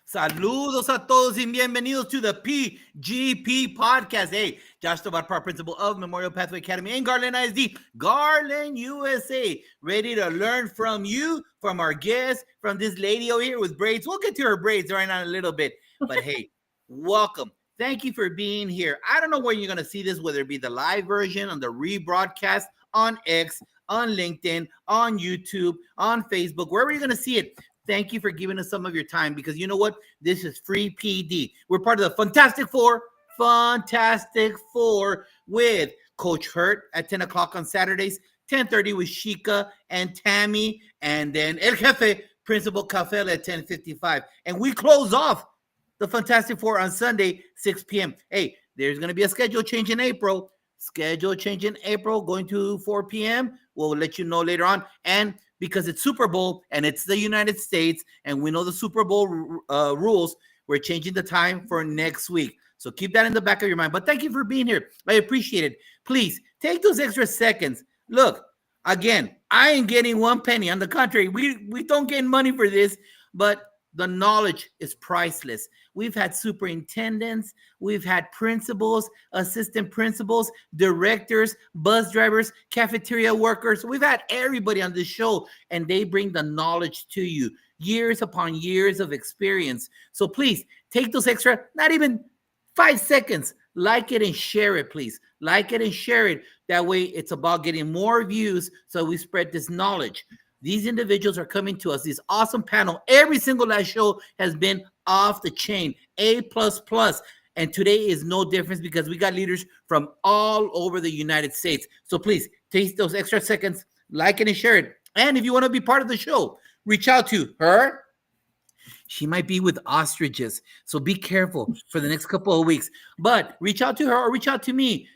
Saludos a todos y bienvenidos to the PGP podcast. Hey, Josh Tovar, principal of Memorial Pathway Academy in Garland ISD, Garland, USA. Ready to learn from you, from our guests, from this lady over here with braids. We'll get to her braids right now in a little bit. But hey, welcome. Thank you for being here. I don't know where you're going to see this, whether it be the live version, on the rebroadcast, on X, on LinkedIn, on YouTube, on Facebook, wherever you're going to see it. Thank you for giving us some of your time, because you know what? This is free PD. We're part of the Fantastic Four with Coach Hurt at 10 o'clock on Saturdays, 10:30 with Shika and Tammy, and then El Jefe, Principal Cafel at 10:55. And we close off the Fantastic Four on Sunday, 6 p.m. Hey, there's going to be a schedule change in April. Going to 4 p.m. We'll let you know later on. And because it's Super Bowl and it's the United States and we know the Super Bowl rules, we're changing the time for next week. So keep that in the back of your mind. But thank you for being here. I appreciate it. Please take those extra seconds. Look, again, I ain't getting one penny. On the contrary, we don't get money for this, but the knowledge is priceless. We've had superintendents, we've had principals, assistant principals, directors, bus drivers, cafeteria workers. We've had everybody on this show, and they bring the knowledge to you. Years upon years of experience. So please take those extra, not even 5 seconds. Like it and share it, please. Like it and share it. That way it's about getting more views so we spread this knowledge. These individuals are coming to us, this awesome panel. Every single last show has been off the chain, A++. And today is no difference, because we got leaders from all over the United States. So please take those extra seconds, like it and share it. And if you want to be part of the show, reach out to her. She might be with ostriches, so be careful for the next couple of weeks. But reach out to her or reach out to me.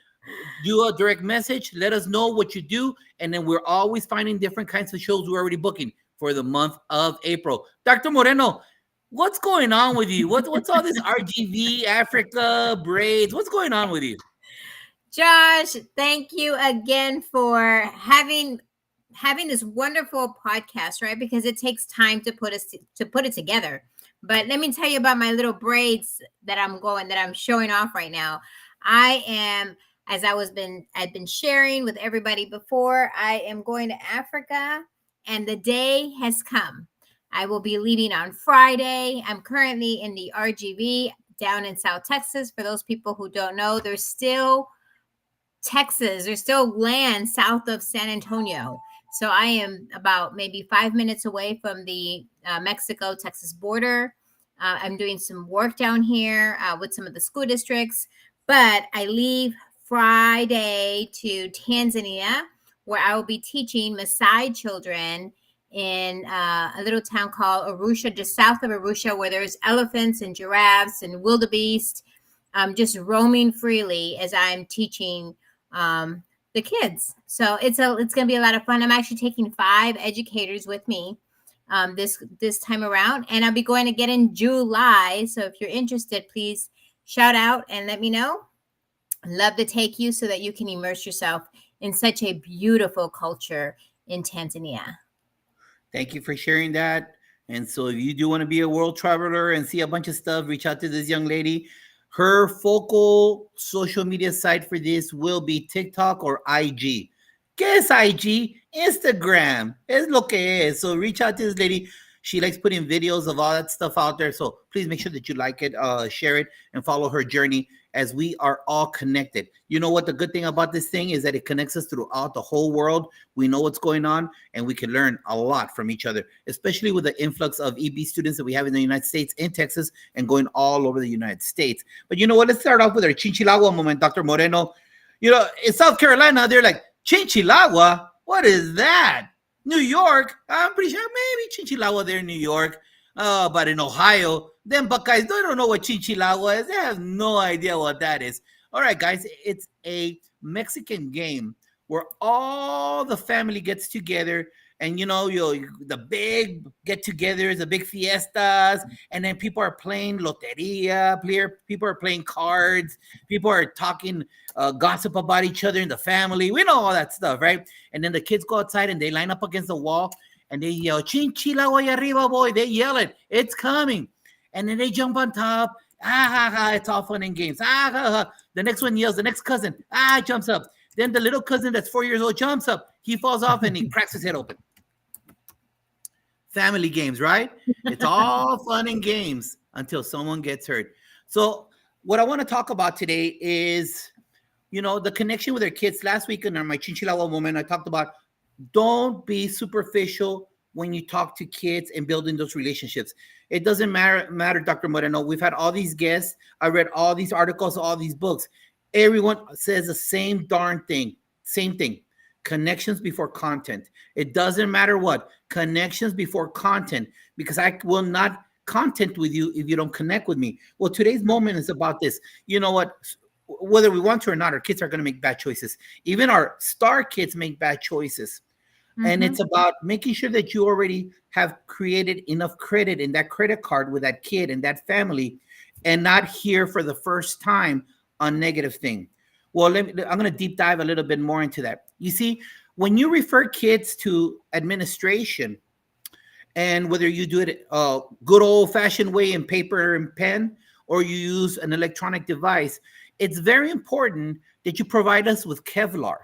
Do a direct message. Let us know what you do. And then we're always finding different kinds of shows we're already booking for the month of April. Dr. Moreno, what's going on with you? What's all this RGV, Africa, braids? What's going on with you? Josh, thank you again for having this wonderful podcast, right? Because it takes time to put it together. But let me tell you about my little braids that I'm showing off right now. I am, as I've been sharing with everybody before, I am going to Africa, and the day has come. I will be leaving on Friday. I'm currently in the RGV down in South Texas. For those people who don't know, there's still land south of San Antonio. So I am about maybe 5 minutes away from the Mexico-Texas border. I'm doing some work down here with some of the school districts. But I leave Friday to Tanzania, where I will be teaching Maasai children in a little town called Arusha, just south of Arusha, where there's elephants and giraffes and wildebeest just roaming freely as I'm teaching the kids. So it's going to be a lot of fun. I'm actually taking 5 educators with me this time around, and I'll be going again in July. So if you're interested, please shout out and let me know. I'd love to take you so that you can immerse yourself in such a beautiful culture in Tanzania. Thank you for sharing that. And so if you do want to be a world traveler and see a bunch of stuff, reach out to this young lady. Her focal social media site for this will be TikTok or IG. ¿Qué es IG? Instagram. Es lo que es. So reach out to this lady. She likes putting videos of all that stuff out there. So please make sure that you like it, share it, and follow her journey, as we are all connected. You know what the good thing about this thing is, that it connects us throughout the whole world. We know what's going on, and we can learn a lot from each other, especially with the influx of EB students that we have in the United States, in Texas, and going all over the United States. But you know what? Let's start off with our Chinchilagua moment, Dr. Moreno. You know, in South Carolina, they're like, Chinchilagua? What is that? New York? I'm pretty sure maybe Chinchilagua there in New York. But in Ohio, them Buckeyes, they don't know what Chinchilagua is. They have no idea what that is. All right, guys, it's a Mexican game where all the family gets together, and the big get-togethers, the big fiestas, and then people are playing loteria, people are playing cards, people are talking gossip about each other in the family. We know all that stuff, right? And then the kids go outside and they line up against the wall and they yell, Chinchilagua y arriba, boy. They yell it. It's coming. and then they jump on top. Ah, ha, ha, it's all fun and games. Ah, ha, ha. The next one yells, the next cousin, jumps up. Then the little cousin that's 4 years old jumps up. He falls off and he cracks his head open. Family games, right? It's all fun and games until someone gets hurt. So what I want to talk about today is, the connection with their kids. Last week in my Chinchilagua moment, I talked about don't be superficial when you talk to kids and building those relationships. It doesn't matter, Dr. Moreno. We've had all these guests. I read all these articles, all these books. Everyone says the same darn thing. Same thing. Connections before content. It doesn't matter what. Connections before content, because I will not content with you if you don't connect with me. Well, today's moment is about this. You know what? Whether we want to or not, our kids are going to make bad choices. Even our star kids make bad choices. And it's about making sure that you already have created enough credit in that credit card with that kid and that family, and not hear for the first time a negative thing. Well, I'm going to deep dive a little bit more into that. You see, when you refer kids to administration, and whether you do it good old-fashioned way in paper and pen, or you use an electronic device, it's very important that you provide us with Kevlar.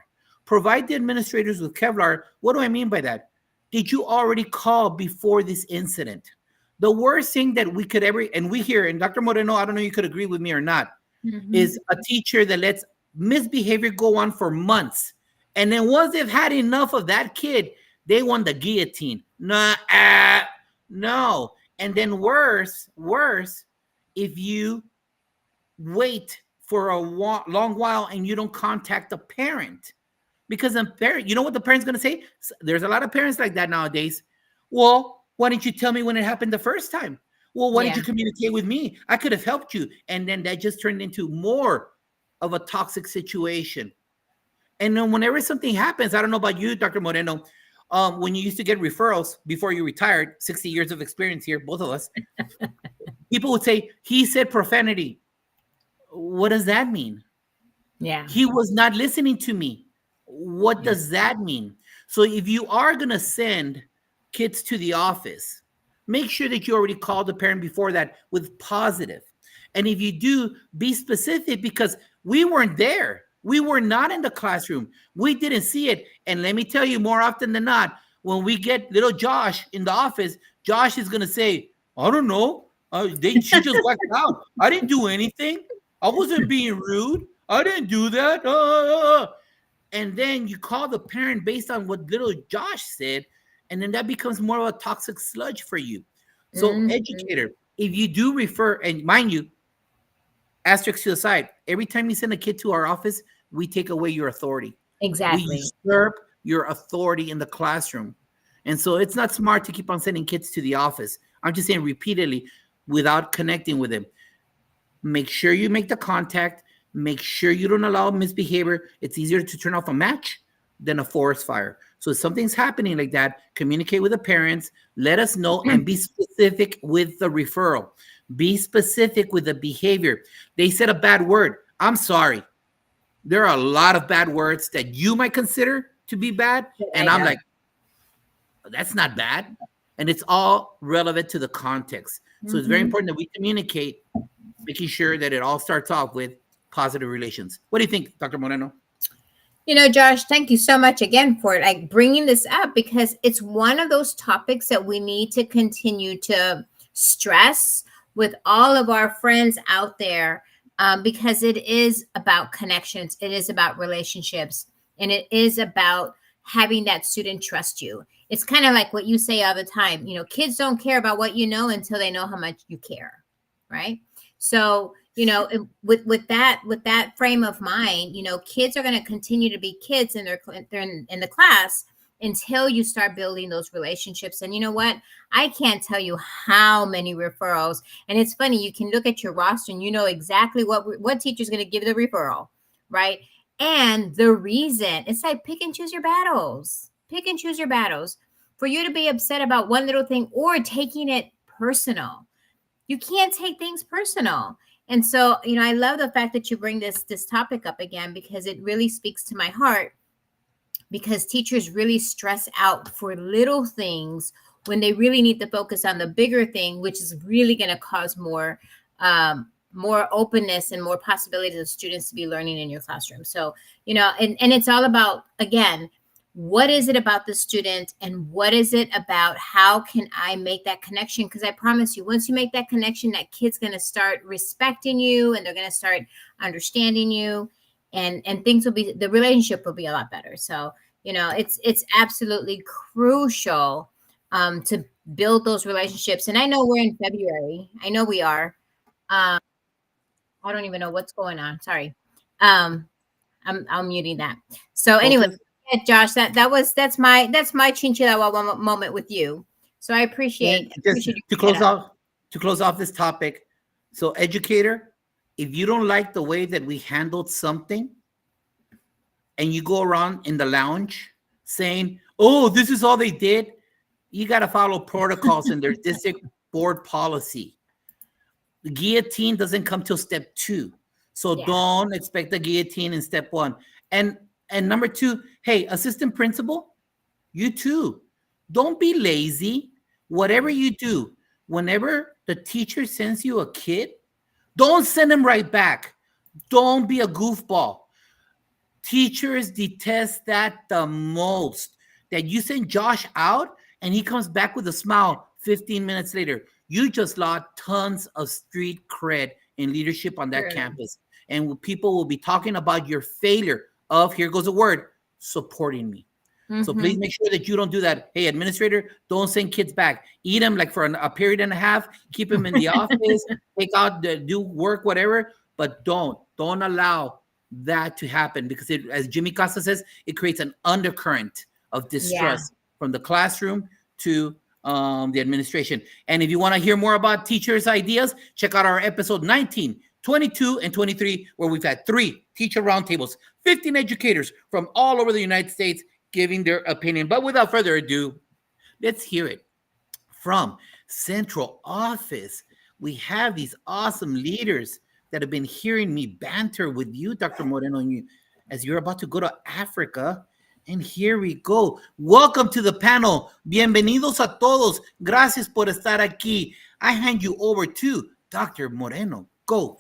Provide the administrators with Kevlar. What do I mean by that? Did you already call before this incident? The worst thing that we could ever, and we hear, and Dr. Moreno, I don't know if you could agree with me or not, is a teacher that lets misbehavior go on for months. And then once they've had enough of that kid, they want the guillotine. No. And then worse, if you wait for a long while and you don't contact the parent. Because the parent, you know what the parent's going to say? There's a lot of parents like that nowadays. Well, why didn't you tell me when it happened the first time? Well, why didn't you communicate with me? I could have helped you. And then that just turned into more of a toxic situation. And then whenever something happens, I don't know about you, Dr. Moreno, when you used to get referrals before you retired, 60 years of experience here, both of us, people would say, he said profanity. What does that mean? Yeah. He was not listening to me. What does that mean? So if you are going to send kids to the office, make sure that you already called the parent before that with positive. And if you do, be specific, because we weren't there. We were not in the classroom. We didn't see it. And let me tell you, more often than not, when we get little Josh in the office, Josh is going to say, I don't know. She just whacked out. I didn't do anything. I wasn't being rude. I didn't do that. And then you call the parent based on what little Josh said, and then that becomes more of a toxic sludge for you. So, educator, if you do refer, and mind you, asterisk to the side, every time you send a kid to our office, we take away your authority. Exactly. We usurp your authority in the classroom. And so it's not smart to keep on sending kids to the office. I'm just saying repeatedly without connecting with them. Make sure you make the contact. Make sure you don't allow misbehavior. It's easier to turn off a match than a forest fire. So if something's happening like that, communicate with the parents, let us know, and be specific with the referral. Be specific with the behavior. They said a bad word. I'm sorry. There are a lot of bad words that you might consider to be bad. And I'm like, that's not bad. And it's all relevant to the context. So it's very important that we communicate, making sure that it all starts off with positive relations. What do you think, Dr. Moreno? Josh, thank you so much again for bringing this up, because it's one of those topics that we need to continue to stress with all of our friends out there, because it is about connections. It is about relationships, and it is about having that student trust you. It's kind of like what you say all the time. Kids don't care about what you know until they know how much you care, right? So, with that frame of mind, kids are going to continue to be kids in in the class until you start building those relationships. And you know what? I can't tell you how many referrals. And it's funny, you can look at your roster and you know exactly what teacher's going to give the referral, right? And the reason, it's like pick and choose your battles. Pick and choose your battles. For you to be upset about one little thing or taking it personal. You can't take things personal. And so, I love the fact that you bring this topic up again, because it really speaks to my heart, because teachers really stress out for little things when they really need to focus on the bigger thing, which is really going to cause more openness and more possibilities of students to be learning in your classroom. So, and it's all about, again, what is it about the student and what is it about how can I make that connection? Because I promise you, once you make that connection, that kid's going to start respecting you and they're going to start understanding you, and things will be, the relationship will be a lot better. So, it's absolutely crucial to build those relationships. And I know we're in February. I know we are. I don't even know what's going on. Sorry. I'm muting that. So anyway, Focus. yeah, Josh, that's my chinchilla moment with you. So I And appreciate just your to setup. close off this topic. So, educator, if you don't like the way that we handled something, and you go around in the lounge saying, "Oh, this is all they did," you got to follow protocols in their district board policy. The guillotine doesn't come till step 2, so Yeah. don't expect the guillotine in step 1. And number 2, hey, assistant principal, you too, don't be lazy. Whatever you do, whenever the teacher sends you a kid, don't send him right back. Don't be a goofball. Teachers detest that the most. That you send Josh out and he comes back with a smile 15 minutes later. You just lost tons of street cred in leadership on that True. campus. And people will be talking about your failure of, here goes a word, supporting me. So please Mhm. make sure that you don't do that. Hey, administrator, don't send kids back. Eat them like for a period and a half. Keep them in the office. Take out, do work, whatever. But don't allow that to happen, because as Jimmy Costa says, it creates an undercurrent of Yeah. distrust from the classroom to the administration. And if you want to hear more about teachers' ideas, check out our episode 19, 22, and 23, where we've had 3 teacher roundtables, 15 educators from all over the United States giving their opinion. But without further ado, let's hear it from central office. We have these awesome leaders that have been hearing me banter with you, Dr. Moreno, as you're about to go to Africa. And here we go. Welcome to the panel. Bienvenidos a todos. Gracias por estar aquí. I hand you over to Dr. Moreno. Go.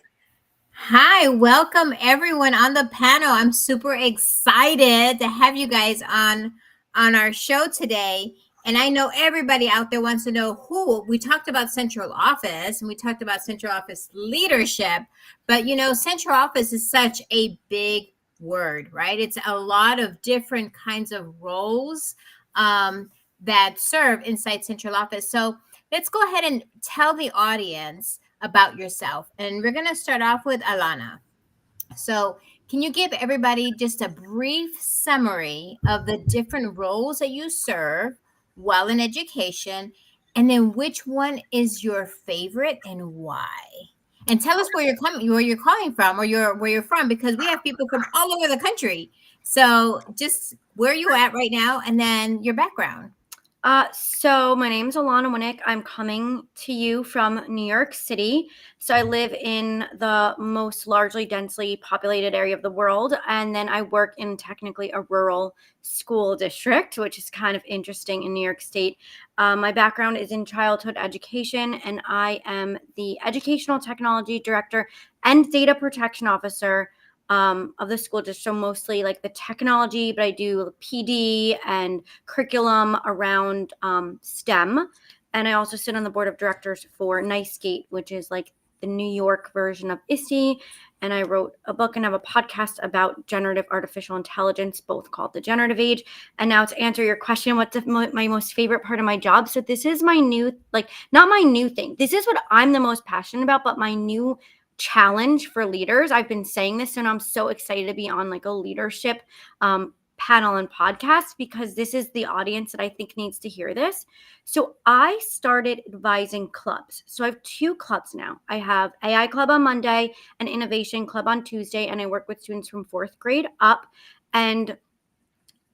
Hi, welcome everyone on the panel. I'm super excited to have you guys on our show today. And I know everybody out there wants to know who. We talked about central office and we talked about central office leadership, but central office is such a big word, right? It's a lot of different kinds of roles that serve inside central office. So let's go ahead and tell the audience about yourself. And we're going to start off with Alana. So, can you give everybody just a brief summary of the different roles that you serve while in education, and then which one is your favorite and why? And tell us where you're calling from, or where you're from, because we have people from all over the country. So, just where you at right now, and then your background. So my name is Alana Winnick. I'm coming to you from New York City. So I live in the most largely densely populated area of the world. And then I work in technically a rural school district, which is kind of interesting in New York State. My background is in childhood education, and I am the Educational Technology Director and Data Protection Officer of the school district. So mostly like the technology, but I do PD and curriculum around STEM. And I also sit on the board of directors for NICEGate, which is like the New York version of ISTE. And I wrote a book and have a podcast about generative artificial intelligence, both called The Generative Age. And now to answer your question, what's my most favorite part of my job? So this is my new, not my new thing. This is what I'm the most passionate about, but my new challenge for leaders. I've been saying this, and I'm so excited to be on like a leadership panel and podcast, because this is the audience that I think needs to hear this. So I started advising clubs. So I have 2 clubs now. I have AI Club on Monday and Innovation Club on Tuesday, and I work with students from 4th grade up. And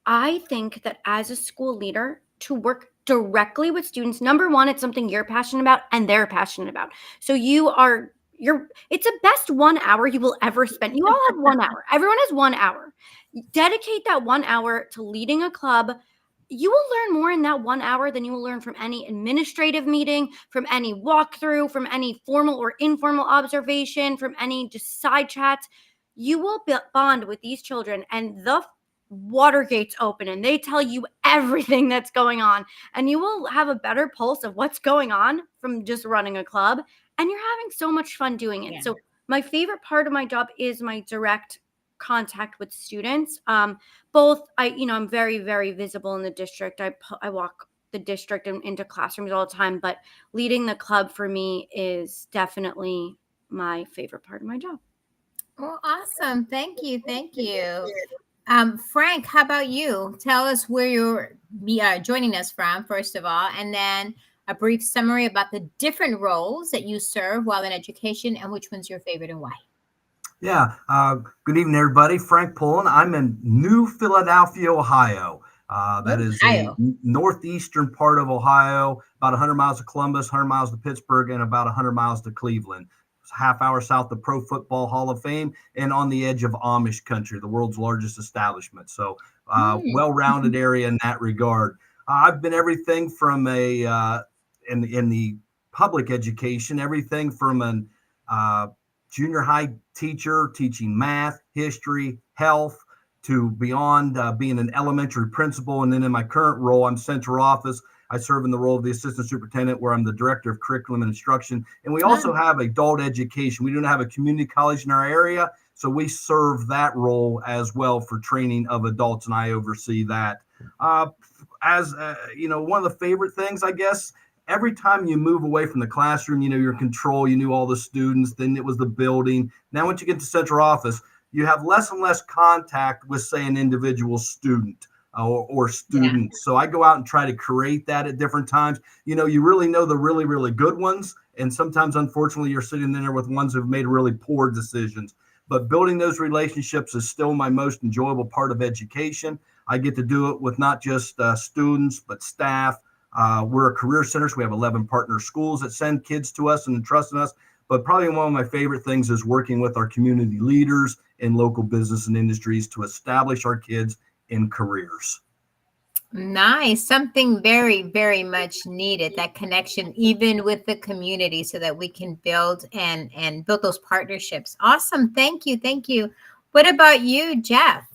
I think that as a school leader, to work directly with students, number one, it's something you're passionate about and they're passionate about. So it's the best 1 hour you will ever spend. You all have 1 hour. Everyone has 1 hour. Dedicate that 1 hour to leading a club, you will learn more in that 1 hour than you will learn from any administrative meeting, from any walkthrough, from any formal or informal observation, from any just side chats. You will bond with these children, and the water gates open and they tell you everything that's going on, and you will have a better pulse of what's going on from just running a club, and you're having so much fun doing it. Yeah. So my favorite part of my job is my direct contact with students. Both I'm very, very visible in the district. I walk the district and into classrooms all the time, but leading the club for me is definitely my favorite part of my job. Well, awesome. Thank you. Frank, how about you? Tell us where you're joining us from, first of all, and then a brief summary about the different roles that you serve while in education and which one's your favorite and why. Yeah. Good evening, everybody. Frank Pullen. I'm in New Philadelphia, Ohio. That is the northeastern part of Ohio, about 100 miles to Columbus, 100 miles to Pittsburgh, and about 100 miles to Cleveland. It's a half hour south of Pro Football Hall of Fame and on the edge of Amish country, the world's largest establishment. So well-rounded area in that regard. I've been everything from in the public education, everything from an junior high teacher teaching math, history, health, to beyond being an elementary principal. And then in my current role, I'm central office. I serve in the role of the assistant superintendent, where I'm the director of curriculum and instruction. And we also have adult education. We don't have a community college in our area, so we serve that role as well for training of adults, and I oversee that. One of the favorite things, I guess, every time you move away from the classroom, you're in control, you knew all the students, then it was the building. Now, once you get to central office, you have less and less contact with, say, an individual student or student. So I go out and try to create that at different times. You really know the really, really good ones. And sometimes, unfortunately, you're sitting there with ones who've made really poor decisions. But building those relationships is still my most enjoyable part of education. I get to do it with not just students, but staff. We're a career center, so we have 11 partner schools that send kids to us and entrust in us. But probably one of my favorite things is working with our community leaders in local business and industries to establish our kids in careers. Nice. Something very, very much needed, that connection even with the community, so that we can build and build those partnerships. Awesome. Thank you. What about you, Jeff?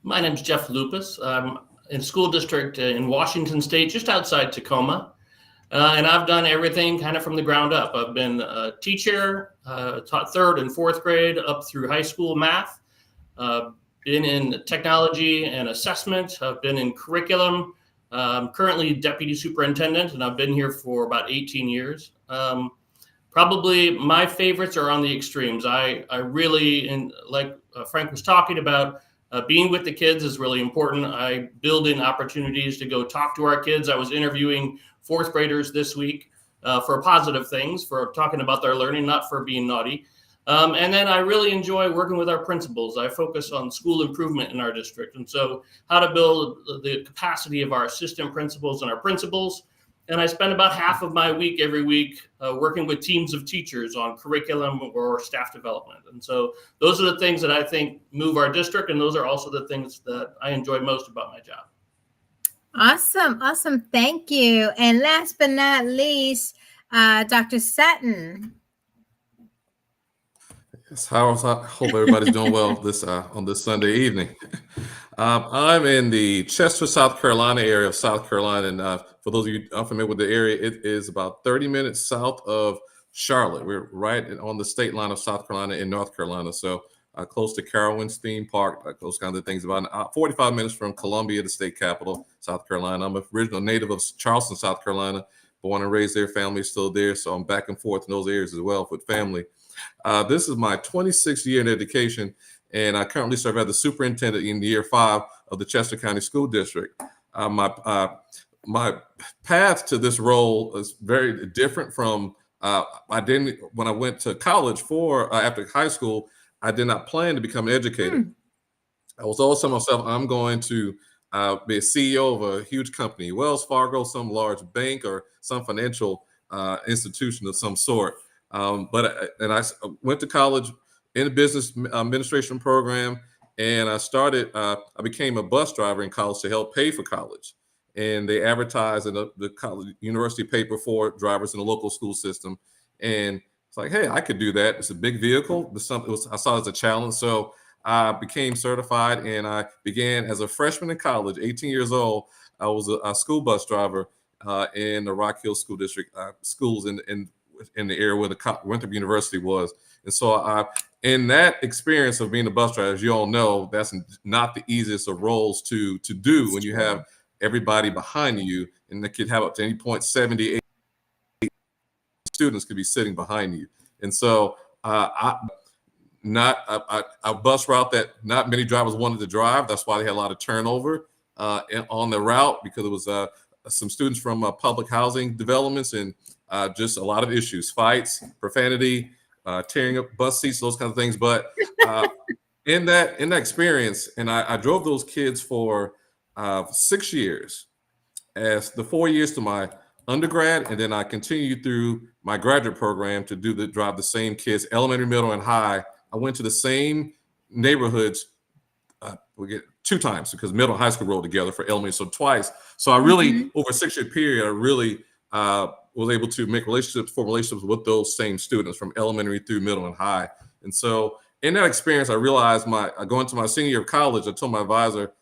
My name's Jeff Lupus. I'm in school district in Washington State, just outside Tacoma. And I've done everything kind of from the ground up. I've been a teacher, taught 3rd and 4th grade up through high school math, been in technology and assessment. I've been in curriculum. I'm currently deputy superintendent, and I've been here for about 18 years. Probably my favorites are on the extremes. I really, like Frank was talking about, being with the kids is really important. I build in opportunities to go talk to our kids. I was interviewing 4th graders this week for positive things, for talking about their learning, not for being naughty. And then I really enjoy working with our principals. I focus on school improvement in our district. And so how to build the capacity of our assistant principals and our principals. And I spend about half of my week every week working with teams of teachers on curriculum or staff development. And so those are the things that I think move our district. And those are also the things that I enjoy most about my job. Awesome. Thank you. And last but not least, Dr. Sutton. Yes, I hope everybody's doing well on this Sunday evening. I'm in the Chester, South Carolina area of South Carolina. And for those of you unfamiliar with the area, it is about 30 minutes south of Charlotte. We're right on the state line of South Carolina and North Carolina. So close to Carowinds Theme Park, those kinds of things. About 45 minutes from Columbia, the state capital, South Carolina. I'm an original native of Charleston, South Carolina, born and raised there. Family is still there. So I'm back and forth in those areas as well with family. This is my 26th year in education, and I currently serve as the superintendent in year 5 of the Chester County School District. My path to this role is very different from when I went to college after high school. I did not plan to become an educator. I was always telling myself I'm going to be a CEO of a huge company, Wells Fargo, some large bank, or some financial institution of some sort. But I went to college in a business administration program, and I became a bus driver in college to help pay for college. And they advertised in the college university paper for drivers in the local school system. And it's like, hey, I could do that. It's a big vehicle. I saw it as a challenge. So I became certified, and I began as a freshman in college, 18 years old. I was a school bus driver in the Rock Hill School District schools in the area where the Winthrop University was. And so in that experience of being a bus driver, as you all know, that's not the easiest of roles to do when you have everybody behind you, and they could have up to any point 70, 80 students could be sitting behind you. And so a bus route that not many drivers wanted to drive. That's why they had a lot of turnover on the route, because it was some students from public housing developments, and just a lot of issues, fights, profanity, tearing up bus seats, those kinds of things. But in that experience, and I drove those kids for 6 years, as the 4 years to my undergrad, and then I continued through my graduate program to drive the same kids, elementary, middle, and high. I went to the same neighborhoods. We get 2 times, because middle and high school rolled together for elementary, so twice. So I really, over a 6-year period, I really was able to form relationships with those same students from elementary through middle and high. And so in that experience, I realized going to my senior year of college, I told my advisor,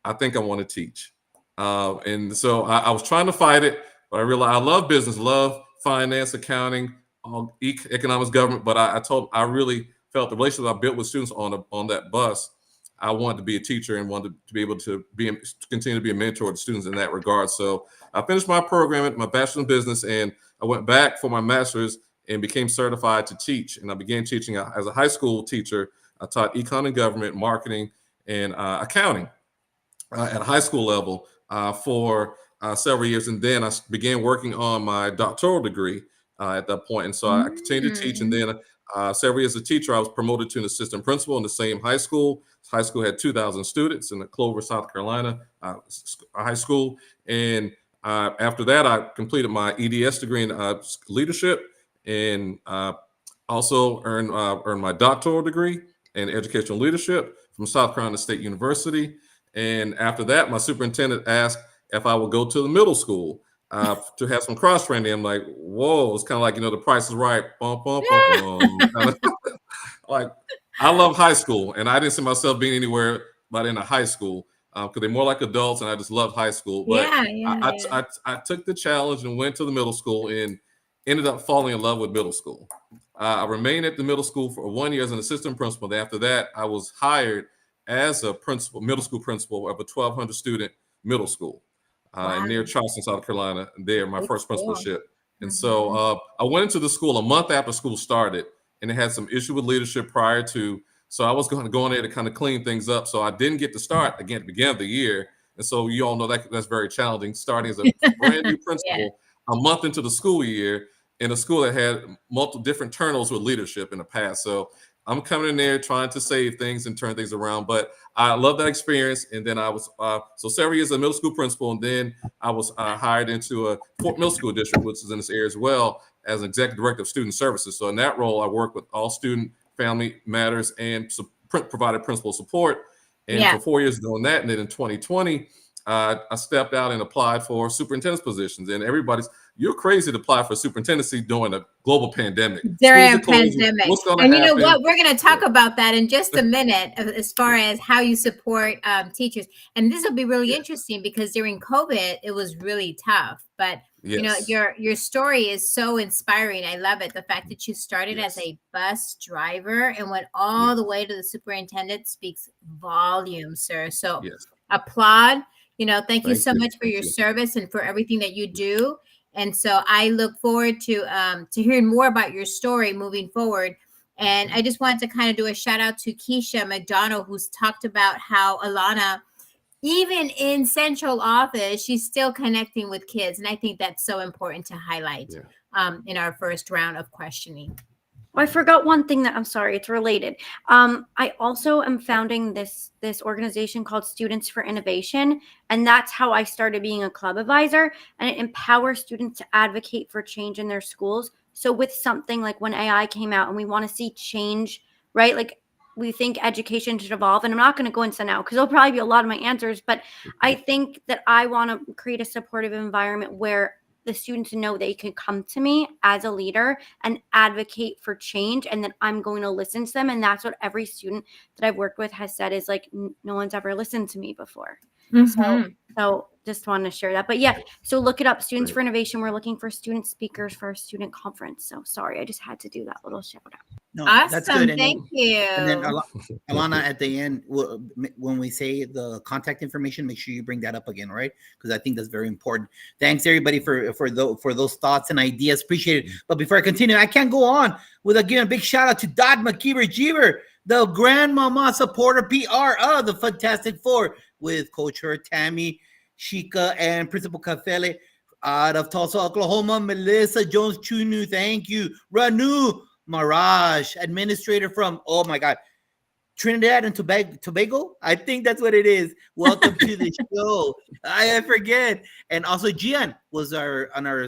I think I want to teach. And so I was trying to fight it, but I realized I love business, love finance, accounting, economics, government. But I really felt the relationship I built with students on that bus, I wanted to be a teacher and wanted to be able to continue to be a mentor to students in that regard. So I finished my program, my bachelor's in business, and I went back for my master's and became certified to teach. And I began teaching as a high school teacher. I taught econ and government, marketing, and accounting at a high school level for several years. And then I began working on my doctoral degree at that point. And so I continued to teach. And then several years as a teacher, I was promoted to an assistant principal in the same high school. High school had 2,000 students in Clover, South Carolina, high school. And after that, I completed my EDS degree in leadership, and also earned my doctoral degree in educational leadership from South Carolina State University. And after that, my superintendent asked if I would go to the middle school to have some cross training. I'm like, whoa, it's kind of like, The Price is Right. Bum, bum, bum, bum. Like, I love high school, and I didn't see myself being anywhere but in a high school, because they're more like adults, and I just love high school. But I took the challenge and went to the middle school and ended up falling in love with middle school. I remained at the middle school for 1 year as an assistant principal. After that, I was hired as a middle school principal of a 1,200 student middle school near Charleston, South Carolina. My first principalship. And so I went into the school a month after school started, and it had some issue with leadership prior to. So I was going to go in there to kind of clean things up. So I didn't get to start again at the beginning of the year. And so you all know that's very challenging, starting as a brand new principal a month into the school year in a school that had multiple different turnovers with leadership in the past. So I'm coming in there trying to save things and turn things around. But I love that experience. And then I was, so several years as a middle school principal. And then I was hired into a Fort Mill School District, which is in this area as well, as an executive director of student services. So in that role, I work with all student family matters and provided principal support. And for 4 years doing that, and then in 2020, I stepped out and applied for superintendent's positions. And you're crazy to apply for superintendency during a global pandemic. During a pandemic. And you know what? We're going to talk about that in just a minute, as far as how you support teachers. And this will be really interesting, because during COVID, it was really tough. But your story is so inspiring. I love it. The fact that you started as a bus driver and went all the way to the superintendent speaks volumes, sir. So applaud. Thank you so much for your service and for everything that you do. And so I look forward to hearing more about your story moving forward. And I just wanted to kind of do a shout out to Keisha McDonald, who's talked about how Alana, even in central office, she's still connecting with kids. And I think that's so important to highlight in our first round of questioning. I forgot one thing I'm sorry, it's related. I also am founding this organization called Students for Innovation. And that's how I started being a club advisor, and it empowers students to advocate for change in their schools. So with something like when AI came out and we want to see change, right? Like we think education should evolve. And I'm not going to go into that now because there'll probably be a lot of my answers, but I think that I want to create a supportive environment where the students know they can come to me as a leader and advocate for change, and that I'm going to listen to them. And that's what every student that I've worked with has said is like, no one's ever listened to me before. So just want to share that. But yeah, so look it up. Students for Innovation. We're looking for student speakers for our student conference. So sorry, I just had to do that little shout out. No, Awesome. that's good. Thank you. And then Alana, at the end, when we say the contact information, make sure you bring that up again, all right? Because I think that's very important. Thanks everybody for those thoughts and ideas. Appreciate it. But before I continue, I can't go on without giving a big shout out to Dot McKeever Jeever, the grandmama supporter PR of the Fantastic Four, with Coach Hurt, Tammy, Shika, and Principal Kafele out of Tulsa, Oklahoma. Melissa Jones Chunu, thank you. Ranu Maraj, administrator from, oh my God, Trinidad and Tobago? I think that's what it is. Welcome to the show. I forget. And also Gian was on our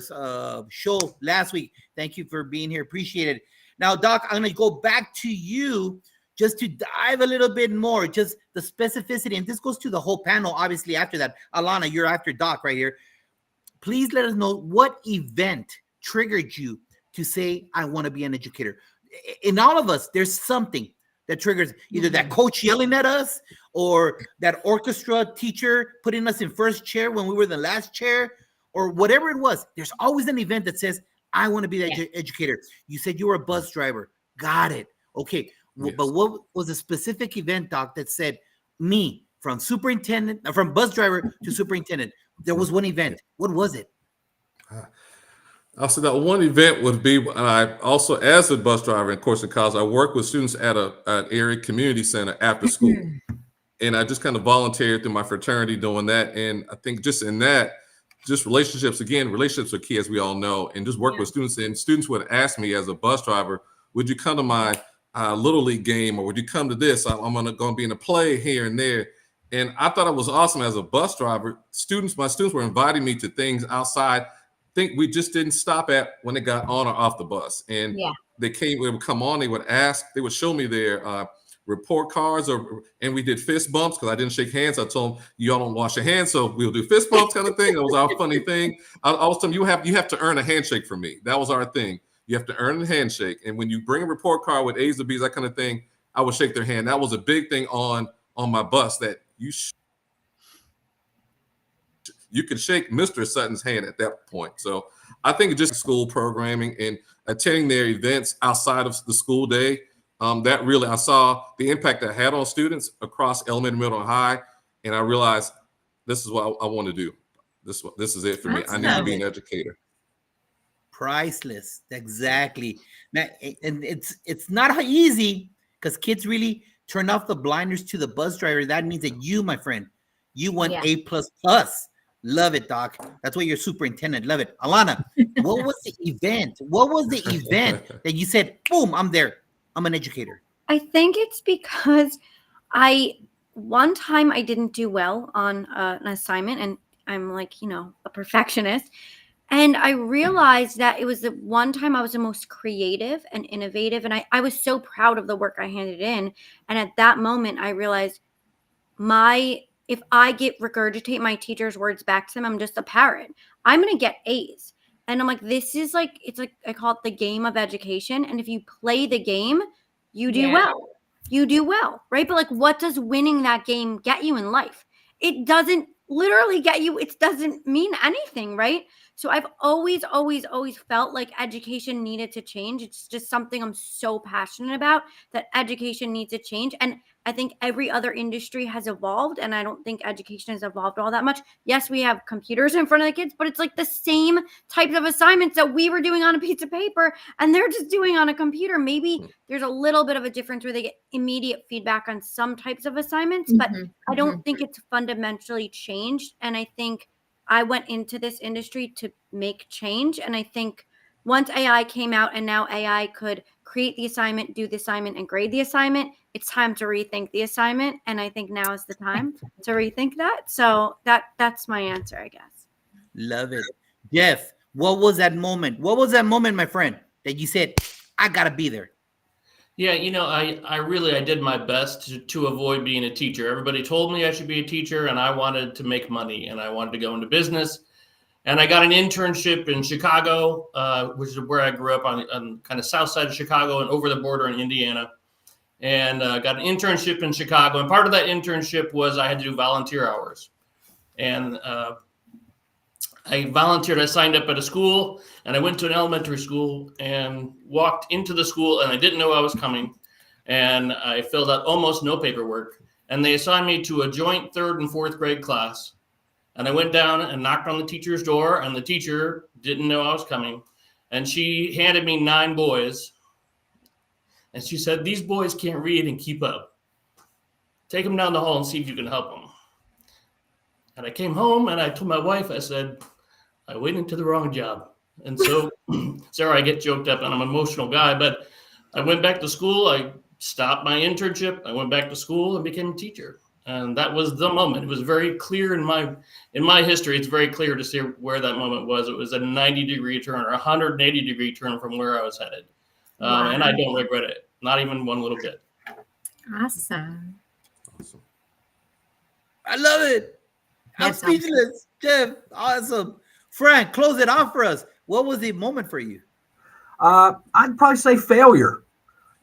show last week. Thank you for being here. Appreciate it. Now, Doc, I'm going to go back to you just to dive a little bit more, just the specificity. And this goes to the whole panel, obviously, after that. Alana, you're after Doc right here. Please let us know what event triggered you to say, I want to be an educator. In all of us, there's something that triggers either that coach yelling at us or that orchestra teacher putting us in first chair when we were the last chair or whatever it was. There's always an event that says, I want to be that educator. You said you were a bus driver. Got it. Okay. Yes. But what was a specific event, Doc, that said me from bus driver to superintendent? There was one event. What was it? Also, that one event would be, I also, as a bus driver, of course, in college, I work with students at an area community center after school. And I just kind of volunteered through my fraternity doing that. And I think just in that, just relationships are key, as we all know, and just work with students. And students would ask me as a bus driver, would you come to my Little League game, or would you come to this? I'm going to be in a play here and there. And I thought it was awesome as a bus driver. My students were inviting me to things outside. Think we just didn't stop at when they got on or off the bus. And they would come on, they would ask, they would show me their report cards, and we did fist bumps because I didn't shake hands. I told them, y'all don't wash your hands, so we'll do fist bumps kind of thing. That was our funny thing. I was telling them, you have to earn a handshake from me. That was our thing. You have to earn a handshake. And when you bring a report card with A's or B's, that kind of thing, I would shake their hand. That was a big thing on my bus, that you could shake Mr. Sutton's hand at that point. So I think just school programming and attending their events outside of the school day, that really, I saw the impact that had on students across elementary, middle, and high. And I realized this is what I want to do. This is it for me. I need to be an educator. Priceless. Exactly. Man, and it's not easy because kids really turn off the blinders to the bus driver. That means that you, my friend, you want A++. Love it, Doc. That's why you're superintendent. Love it. Alana, what was the event? What was the event that you said, boom, I'm there. I'm an educator? I think it's because one time I didn't do well on an assignment, and I'm like, a perfectionist. And I realized that it was the one time I was the most creative and innovative. And I was so proud of the work I handed in. And at that moment, I realized if I regurgitate my teacher's words back to them, I'm just a parrot. I'm going to get A's. And I'm like, it's like, I call it the game of education. And if you play the game, you do well. You do well, right? But like, what does winning that game get you in life? It doesn't literally get you. It doesn't mean anything, right? So I've always felt like education needed to change. It's just something I'm so passionate about, that education needs to change. And I think every other industry has evolved, and I don't think education has evolved all that much. Yes, we have computers in front of the kids, but it's like the same types of assignments that we were doing on a piece of paper and they're just doing on a computer. Maybe there's a little bit of a difference where they get immediate feedback on some types of assignments, but I don't think it's fundamentally changed. And I think I went into this industry to make change. And I think once AI came out and now AI could create the assignment, do the assignment, and grade the assignment, it's time to rethink the assignment. And I think now is the time to rethink that. So that's my answer, I guess. Love it. Jeff, what was that moment? What was that moment, my friend, that you said, I got to be there? Yeah, I did my best to avoid being a teacher. Everybody told me I should be a teacher, and I wanted to make money, and I wanted to go into business. And I got an internship in Chicago, which is where I grew up on kind of south side of Chicago and over the border in Indiana. And got an internship in Chicago. And part of that internship was I had to do volunteer hours. And I volunteered. I signed up at a school, and I went to an elementary school and walked into the school, and I didn't know I was coming. And I filled out almost no paperwork. And they assigned me to a joint 3rd and 4th grade class. And I went down and knocked on the teacher's door, and the teacher didn't know I was coming. And she handed me 9 boys. And she said, "These boys can't read and keep up. Take them down the hall and see if you can help them." And I came home and I told my wife, I said, "I went into the wrong job." And so, sorry, I get choked up and I'm an emotional guy, but I went back to school. I stopped my internship. I went back to school and became a teacher. And that was the moment. It was very clear in my history. It's very clear to see where that moment was. It was a 90-degree turn or 180-degree turn from where I was headed. Wow. And I don't regret it. Not even one little bit. Awesome. Awesome. I love it. I'm That's awesome. speechless. Jeff, awesome. Frank, close it off for us. What was the moment for you? I'd probably say failure.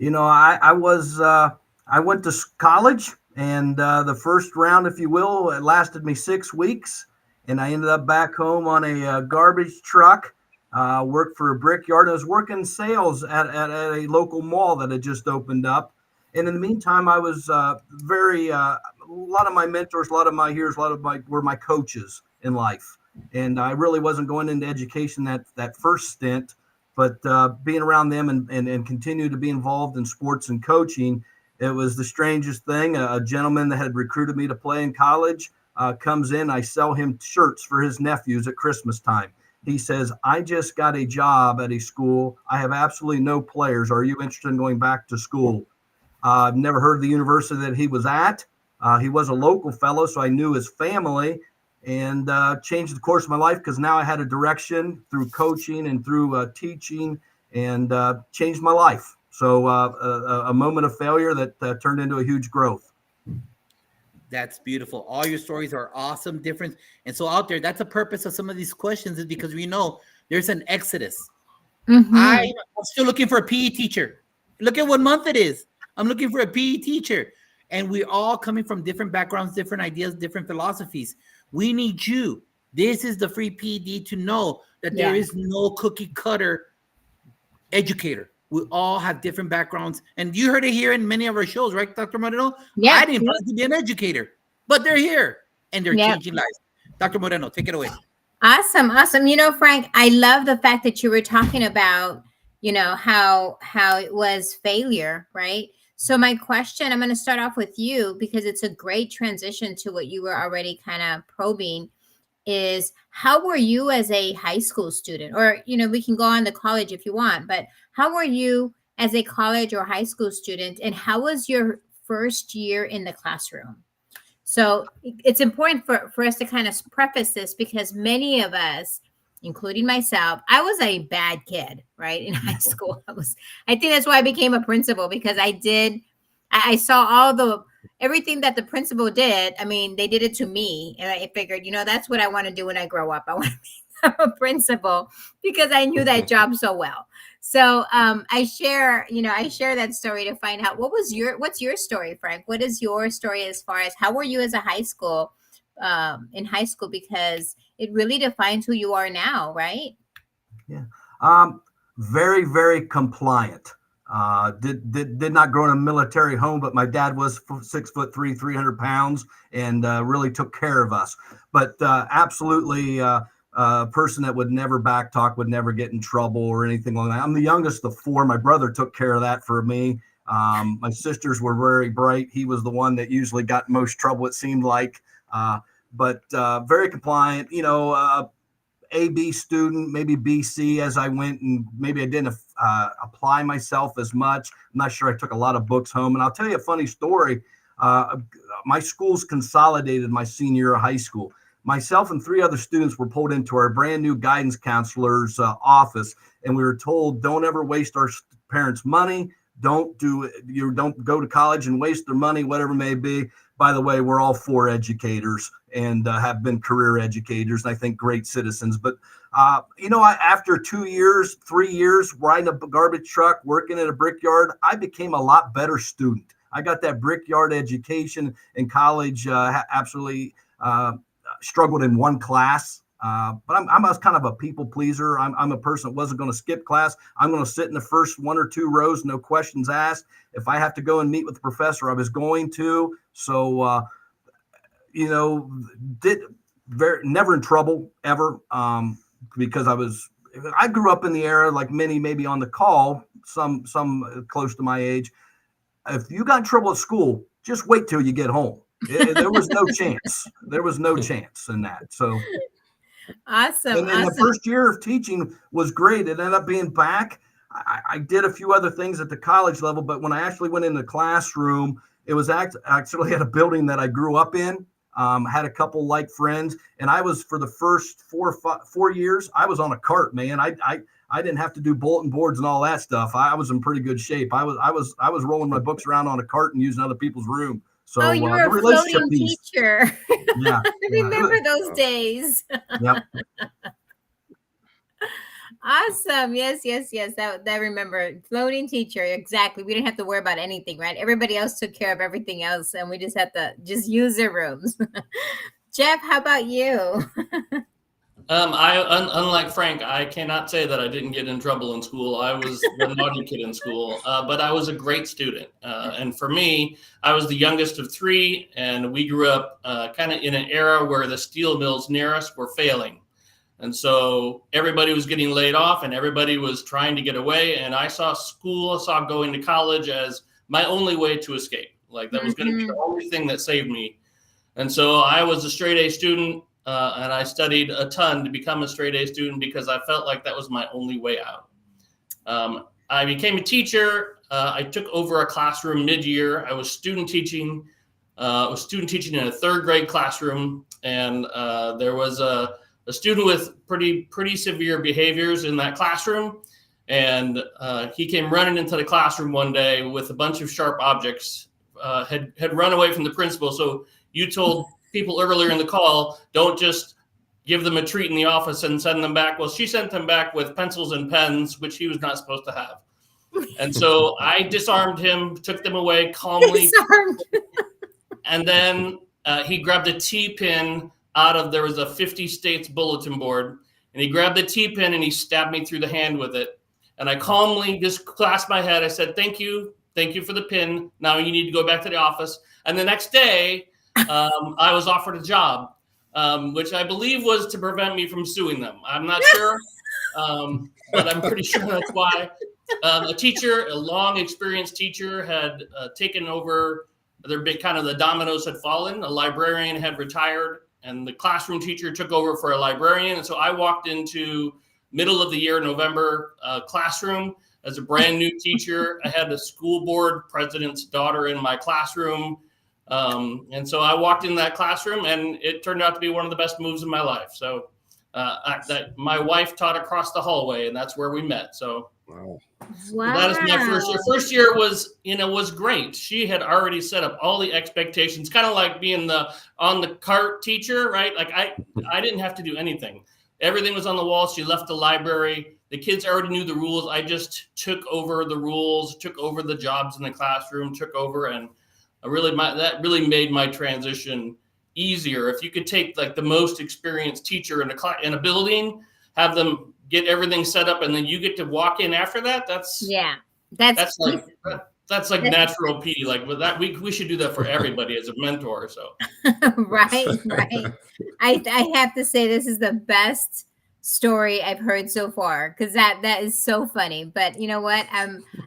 I went to college, and the first round, if you will, it lasted me 6 weeks, and I ended up back home on a garbage truck. Worked for a brickyard. I was working sales at a local mall that had just opened up. And in the meantime, I was a lot of my mentors, a lot of my heroes, were my coaches in life. And I really wasn't going into education that first stint, but being around them and continue to be involved in sports and coaching, it was the strangest thing. A gentleman that had recruited me to play in college comes in. I sell him shirts for his nephews at Christmas time. He says, "I just got a job at a school. I have absolutely no players. Are you interested in going back to school?" I've never heard of the university that he was at. He was a local fellow, so I knew his family, and changed the course of my life because now I had a direction through coaching and through teaching, and changed my life. So a moment of failure that turned into a huge growth. That's beautiful. All your stories are awesome, different. And so out there, that's the purpose of some of these questions, is because we know there's an exodus. Mhm. I'm still looking for a PE teacher. Look at what month it is. I'm looking for a PE teacher. And we're all coming from different backgrounds, different ideas, different philosophies. We need you. This is the free PD to know that there is no cookie cutter educator. We all have different backgrounds. And you heard it here in many of our shows, right, Dr. Moreno? Yeah. I didn't plan to be an educator, but they're here and they're changing lives. Dr. Moreno, take it away. Awesome. Frank, I love the fact that you were talking about, how it was failure, right? So my question, I'm going to start off with you because it's a great transition to what you were already kind of probing, is how were you as a high school student? Or, we can go on to college if you want, but how were you as a college or high school student, and how was your first year in the classroom? So it's important for us to kind of preface this because many of us, including myself, I was a bad kid, right? In high school. I think that's why I became a principal, because I saw everything that the principal did. I mean, they did it to me. And I figured, that's what I want to do when I grow up. I want to become a principal because I knew that job so well. So I share that story to find out what's your story, Frank? What is your story as far as how were you as a high school, in high school, because it really defines who you are now, right? Yeah. Very, very compliant. Did not grow in a military home, but my dad was 6'3", 300 pounds, and really took care of us. But absolutely a person that would never backtalk, would never get in trouble or anything like that. I'm the youngest of 4. My brother took care of that for me. My sisters were very bright. He was the one that usually got most trouble, it seemed like. But very compliant, A-B student, maybe BC as I went, and maybe I didn't apply myself as much. I'm not sure I took a lot of books home. And I'll tell you a funny story. My schools consolidated my senior year of high school. Myself and 3 other students were pulled into our brand new guidance counselor's office, and we were told, don't ever waste our parents' money. don't go to college and waste their money, whatever it may be. By the way, we're all for educators and have been career educators, and I think great citizens. But after 2 years, 3 years riding a garbage truck, working at a brickyard, I became a lot better student. I got that brickyard education in college. Absolutely struggled in one class. But I'm a kind of a people pleaser. I'm a person that wasn't going to skip class. I'm going to sit in the first 1 or 2 rows, no questions asked. If I have to go and meet with the professor, I was going to. So, never in trouble ever, because I grew up in the era like many maybe on the call, some close to my age. If you got in trouble at school, just wait till you get home. There was no chance. There was no chance in that. So. Awesome. And the first year of teaching was great. It ended up being back. I did a few other things at the college level, but when I actually went in the classroom, it was actually at a building that I grew up in, had a couple like friends. And I was, for the first 4 years, I was on a cart, man. I didn't have to do bulletin boards and all that stuff. I was in pretty good shape. I was rolling my books around on a cart and using other people's room. So you were a floating teacher. Yeah, I remember those days. Yep. Awesome. Yes. That remember floating teacher. Exactly. We didn't have to worry about anything, right? Everybody else took care of everything else, and we just had to use their rooms. Jeff, how about you? Unlike Frank, I cannot say that I didn't get in trouble in school. I was the naughty kid in school, but I was a great student. And for me, I was the youngest of 3, and we grew up kind of in an era where the steel mills near us were failing. And so everybody was getting laid off and everybody was trying to get away. And I saw going to college as my only way to escape. Like that was going to be the only thing that saved me. And so I was a straight A student. And I studied a ton to become a straight A student because I felt like that was my only way out. I became a teacher. I took over a classroom mid-year. I was student teaching. in a 3rd grade classroom, and there was a student with pretty severe behaviors in that classroom. And he came running into the classroom one day with a bunch of sharp objects, had run away from the principal. So you told people earlier in the call, don't just give them a treat in the office and send them back. Well, she sent them back with pencils and pens, which he was not supposed to have. And so I disarmed him, took them away calmly. And then he grabbed a T-pin there was a 50 states bulletin board, and he grabbed the T-pin and he stabbed me through the hand with it. And I calmly just clasped my head. I said, thank you for the pin. Now you need to go back to the office. And the next day, I was offered a job, which I believe was to prevent me from suing them. I'm not sure, but I'm pretty sure that's why. A long experienced teacher had taken over. The dominoes had fallen. A librarian had retired, and the classroom teacher took over for a librarian. And so I walked into middle of the year, November, classroom as a brand new teacher. I had the school board president's daughter in my classroom. And so I walked in that classroom, and it turned out to be one of the best moves in my life. So my wife taught across the hallway, and that's where we met. So wow. That is my first year. First year was great. She had already set up all the expectations, kind of like being on the cart teacher, right? Like I didn't have to do anything. Everything was on the wall. She left the library. The kids already knew the rules. I just took over the rules, took over the jobs in the classroom, and that really made my transition easier. If you could take like the most experienced teacher in a building, have them get everything set up, and then you get to walk in after that. That's like natural P. Like with that, we should do that for everybody as a mentor. So right. I have to say this is the best story I've heard so far, because that is so funny. But you know what?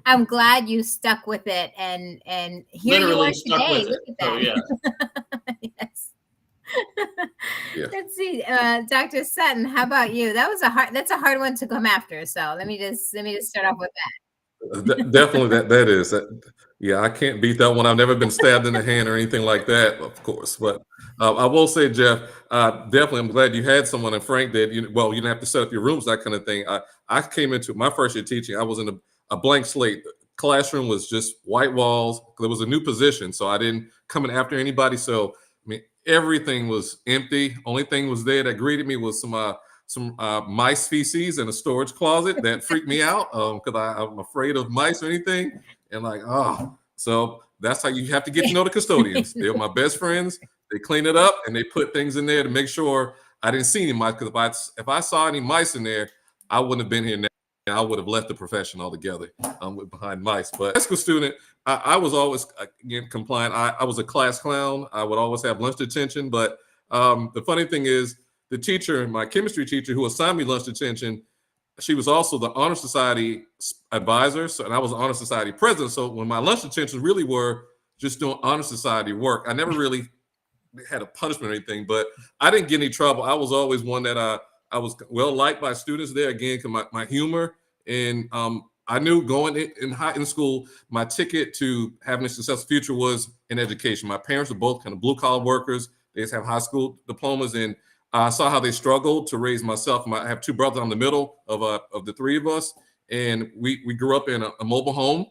I'm glad you stuck with it, and here literally you are today. Look at that. So, yeah. Yes. Yeah. Let's see, Dr. Sutton, how about you? That's a hard one to come after. So let me just start off with that. Definitely, that is. Yeah, I can't beat that one. I've never been stabbed in the hand or anything like that, of course. But I will say, Jeff, definitely, I'm glad you had someone. And Frank did. You didn't have to set up your rooms, that kind of thing. I came into my first year teaching. I was in a blank slate, classroom was just white walls. There was a new position, so I didn't come in after anybody. So I mean, everything was empty. Only thing was there that greeted me was some mice feces in a storage closet that freaked me out because I'm afraid of mice or anything. And like, so that's how you have to get to know the custodians. They're my best friends. They clean it up and they put things in there to make sure I didn't see any mice. Because if I saw any mice in there, I wouldn't have been here now. I would have left the profession altogether behind mice. But high school student, I was always again compliant. I was a class clown. I would always have lunch detention. But the funny thing is, the teacher, my chemistry teacher, who assigned me lunch detention, she was also the Honor Society advisor. So, and I was the Honor Society president. So when my lunch detentions really were just doing Honor Society work, I never really had a punishment or anything. But I didn't get any trouble. I was always one that I was well liked by students there, again, because my humor. And I knew going in school, my ticket to having a successful future was in education. My parents were both kind of blue collar workers. They just have high school diplomas, and I saw how they struggled to raise myself. I have two brothers. I'm the middle of the three of us, and we grew up in a mobile home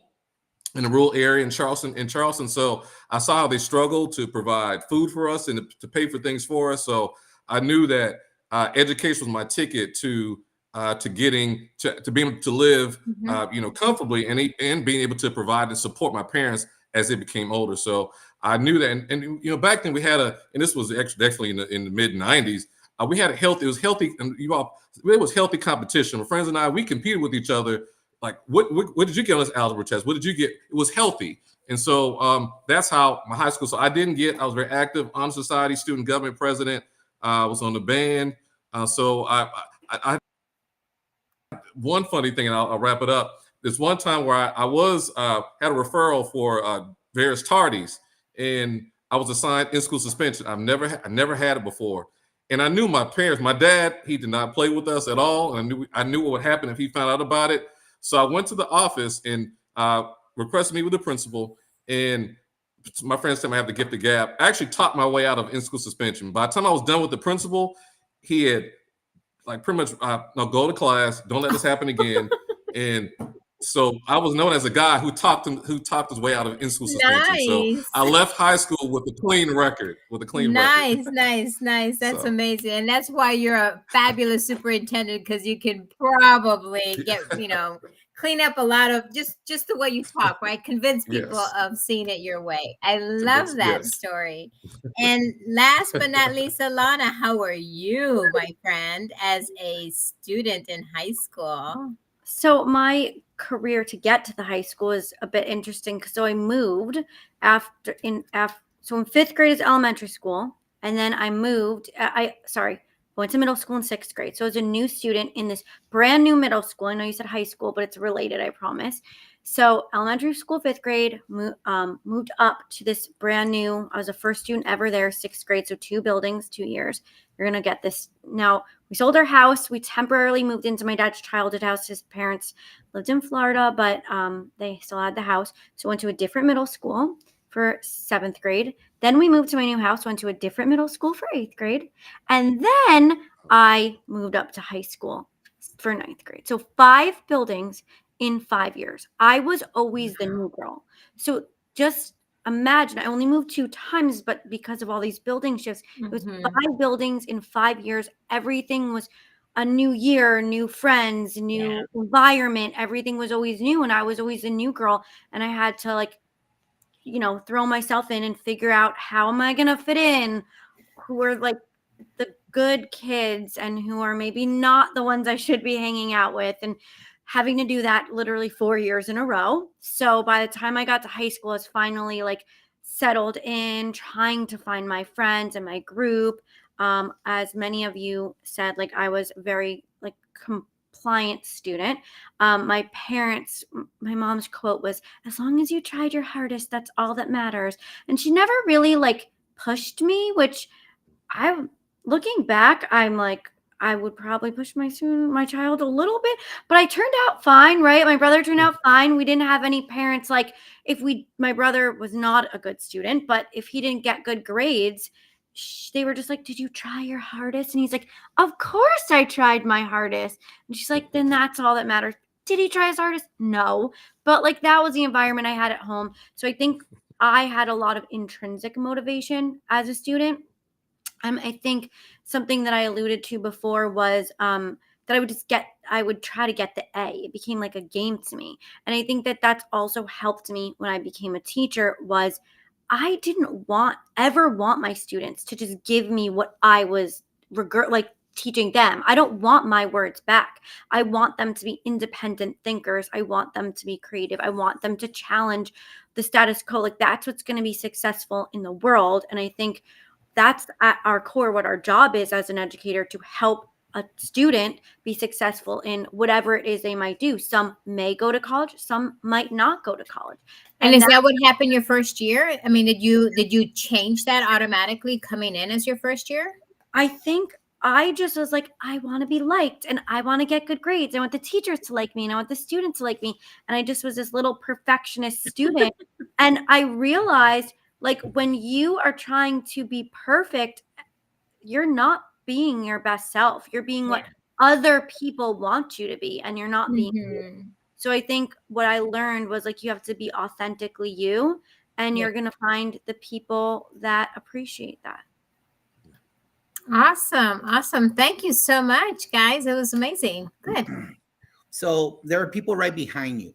in a rural area in Charleston. So I saw how they struggled to provide food for us and to pay for things for us. So I knew that education was my ticket to getting to being able to live, comfortably and being able to provide and support my parents as they became older. So I knew that, and back then we had and this was actually in the mid '90s. We had it was healthy, and it was healthy competition. My friends and I, we competed with each other. Like, what did you get on this algebra test? What did you get? It was healthy, and so that's how my high school. So I was very active, Honor Society, student government president. I was on the band. So I one funny thing, and I'll wrap it up. There's one time where I was had a referral for various tardies, and I was assigned in-school suspension. I never had it before, and I knew my parents. My dad, he did not play with us at all, and I knew what would happen if he found out about it. So I went to the office and requested me with the principal, and my friends said I have the gift of gab. I actually talked my way out of in-school suspension. By the time I was done with the principal, he had pretty much no, go to class, don't let this happen again. And so I was known as a guy who talked his way out of in-school suspension. Nice. So I left high school with a clean record. Nice. That's amazing. And that's why you're a fabulous superintendent, because you can probably get, clean up a lot of just the way you talk, right? Convince people of seeing it your way. I love that story. And last but not least, Alana, how are you, my friend, as a student in high school? So my career to get to the high school is a bit interesting. So I moved in 5th grade is elementary school. And then I moved, went to middle school in 6th grade. So I was a new student in this brand new middle school. I know you said high school, but it's related, I promise. So elementary school, 5th grade, moved up to this brand new, I was the first student ever there, 6th grade. So 2 buildings, 2 years. You're going to get this. Now, we sold our house. We temporarily moved into my dad's childhood house. His parents lived in Florida, but they still had the house. So went to a different middle school for 7th grade. Then we moved to my new house, went to a different middle school for 8th grade. And then I moved up to high school for 9th grade. So 5 buildings in 5 years. I was always the new girl. So just imagine, I only moved 2 times, but because of all these building shifts, it was 5 buildings in 5 years. Everything was a new year, new friends, new environment. Everything was always new. And I was always a new girl. And I had to throw myself in and figure out, how am I going to fit in? Who are the good kids and who are maybe not the ones I should be hanging out with, and having to do that literally 4 years in a row. So by the time I got to high school, I was finally settled in, trying to find my friends and my group. As many of you said, I was very compliant student. My mom's quote was, "As long as you tried your hardest, that's all that matters." And she never really pushed me, which looking back, I'm I would probably push my child a little bit, but I turned out fine, right? My brother turned out fine. We didn't have any parents my brother was not a good student, but if he didn't get good grades, they were just "Did you try your hardest?" And he's "Of course I tried my hardest." And she's "Then that's all that matters." did he try his hardest? No. But like that was the environment I had at home. So I think I had a lot of intrinsic motivation as a student. I think something that I alluded to before was that I would try to get the A. It became like a game to me. And I think that that's also helped me when I became a teacher was I didn't ever want my students to just give me what I was teaching them. I don't want my words back. I want them to be independent thinkers. I want them to be creative. I want them to challenge the status quo. Like that's what's going to be successful in the world. And I think that's at our core what our job is as an educator, to help a student be successful in whatever it is they might do. Some may go to college, some might not go to college. And is that what happened your first year? I mean, did you change that automatically coming in as your first year? I think I just was like, I want to be liked and I want to get good grades. I want the teachers to like me and I want the students to like me. And I just was this little perfectionist student. And I realized, like, when you are trying to be perfect, you're not being your best self. You're being what other people want you to be, and you're not being you. So I think what I learned was, like, you have to be authentically you, and you're going to find the people that appreciate that. Awesome. Thank you so much, guys. It was amazing. Good. So there are people right behind you.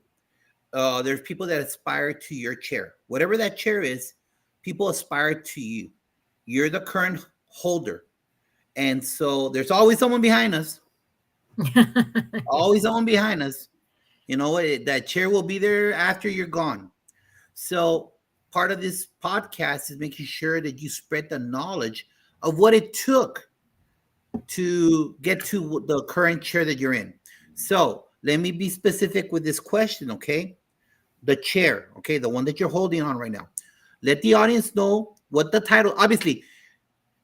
There's people that aspire to your chair. Whatever that chair is, people aspire to you. You're the current holder. And so there's always someone behind us. Always someone behind us. You know, that chair will be there after you're gone. So part of this podcast is making sure that you spread the knowledge of what it took to get to the current chair that you're in. So let me be specific with this question, okay? The chair, okay, the one that you're holding on right now. Let the audience know what the title, obviously,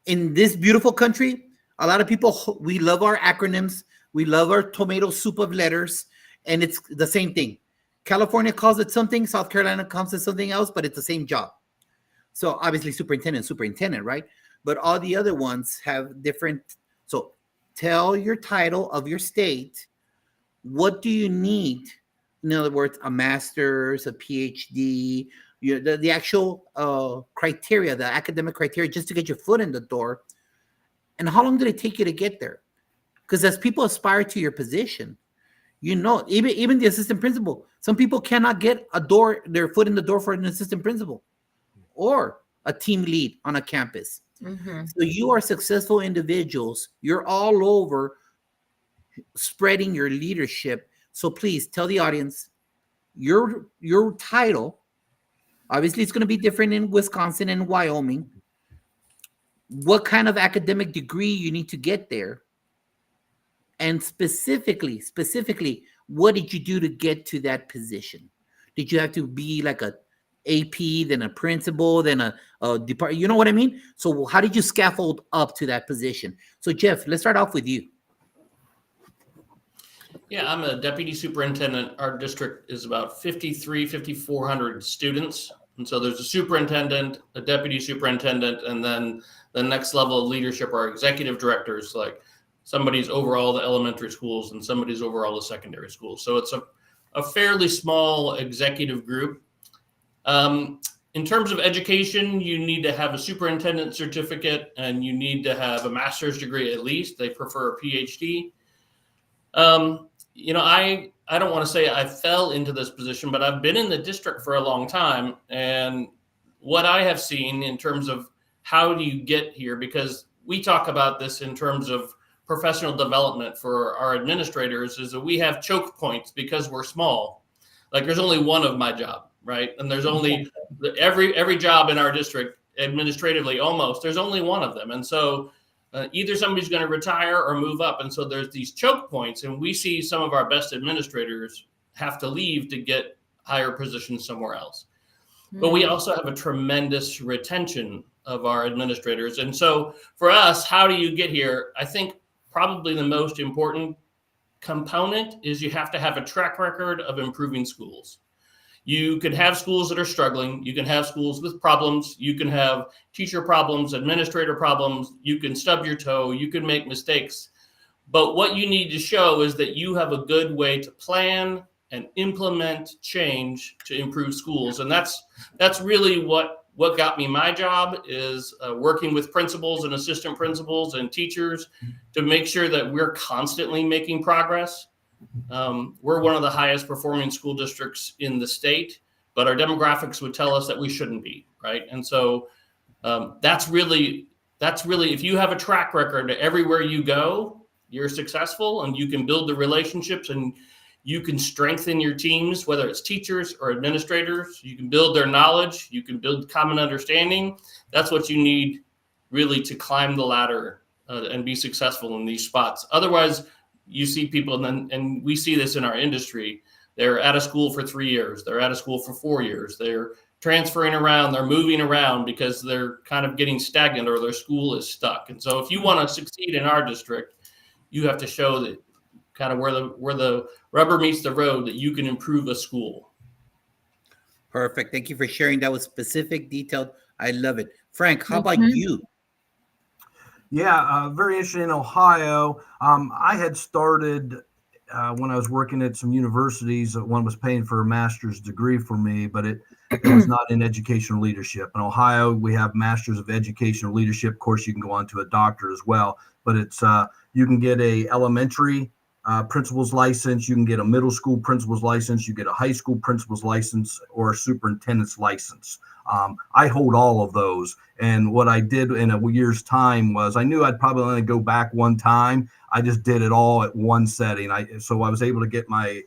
in this beautiful country, a lot of people, we love our acronyms. We love our tomato soup of letters, and it's the same thing. California calls it something, South Carolina calls it something else, but it's the same job. So obviously superintendent, right? But all the other ones have different. So tell your title of your state. What do you need? In other words, a master's, a PhD, the actual criteria, the academic criteria, just to get your foot in the door. And how long did it take you to get there? Because as people aspire to your position, you know, even the assistant principal, some people cannot get their foot in the door for an assistant principal or a team lead on a campus. Mm-hmm. So you are successful individuals. You're all over spreading your leadership. So please tell the audience your title. Obviously, it's going to be different in Wisconsin and Wyoming. What kind of academic degree you need to get there? And specifically, what did you do to get to that position? Did you have to be like a AP, then a principal, then a department? You know what I mean? So how did you scaffold up to that position? So Jeff, let's start off with you. Yeah, I'm a deputy superintendent. Our district is about 5,400 students. And so there's a superintendent, a deputy superintendent, and then the next level of leadership are executive directors, like somebody's over all the elementary schools and somebody's over all the secondary schools. So it's a fairly small executive group. In terms of education, you need to have a superintendent certificate and you need to have a master's degree at least. They prefer a PhD. You know, I don't want to say I fell into this position, but I've been in the district for a long time. And what I have seen in terms of how do you get here, because we talk about this in terms of professional development for our administrators, is that we have choke points because we're small. Like there's only one of my job, right? And there's only every job in our district administratively, almost, there's only one of them. And so either somebody's going to retire or move up. And so there's these choke points, and we see some of our best administrators have to leave to get higher positions somewhere else. Mm-hmm. But we also have a tremendous retention of our administrators. And so for us, how do you get here? I think probably the most important component is you have to have a track record of improving schools. You could have schools that are struggling. You can have schools with problems. You can have teacher problems, administrator problems. You can stub your toe. You can make mistakes. But what you need to show is that you have a good way to plan and implement change to improve schools. And that's really what got me my job, is working with principals and assistant principals and teachers to make sure that we're constantly making progress. We're one of the highest performing school districts in the state, but our demographics would tell us that we shouldn't be, right? And so that's really, if you have a track record everywhere you go, you're successful, and you can build the relationships, and you can strengthen your teams, whether it's teachers or administrators. You can build their knowledge, you can build common understanding. That's what you need really to climb the ladder and be successful in these spots. Otherwise, you see people, and we see this in our industry, they're at a school for 3 years, they're at a school for 4 years, they're transferring around, they're moving around because they're kind of getting stagnant or their school is stuck. And so if you want to succeed in our district, you have to show that kind of where the rubber meets the road, that you can improve a school. Perfect. Thank you for sharing. That was specific, detailed. I love it. Frank, how about you? Yeah, very interesting in Ohio. I had started when I was working at some universities. One was paying for a master's degree for me, but it was not in educational leadership. In Ohio, we have masters of educational leadership. Of course, you can go on to a doctor as well, but it's you can get a elementary principal's license, you can get a middle school principal's license, you get a high school principal's license, or a superintendent's license. I hold all of those. And what I did in a year's time was, I knew I'd probably only go back one time. I just did it all at one setting. So I was able to get my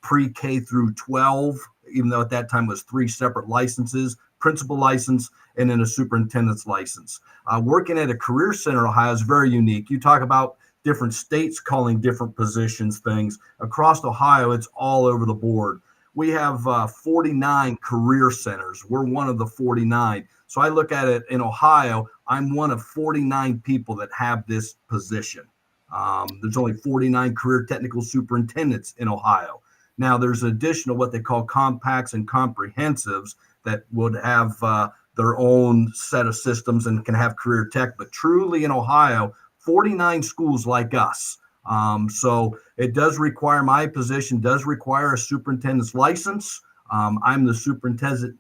pre-K through 12, even though at that time it was 3 separate licenses, principal license, and then a superintendent's license. Working at a career center in Ohio is very unique. You talk about different states calling different positions things. Across Ohio, it's all over the board. We have 49 career centers. We're one of the 49. So I look at it in Ohio, I'm one of 49 people that have this position. There's only 49 career technical superintendents in Ohio. Now there's additional what they call compacts and comprehensives that would have their own set of systems and can have career tech, but truly in Ohio, 49 schools like us. So it does require, my position does require a superintendent's license. I'm the superintendent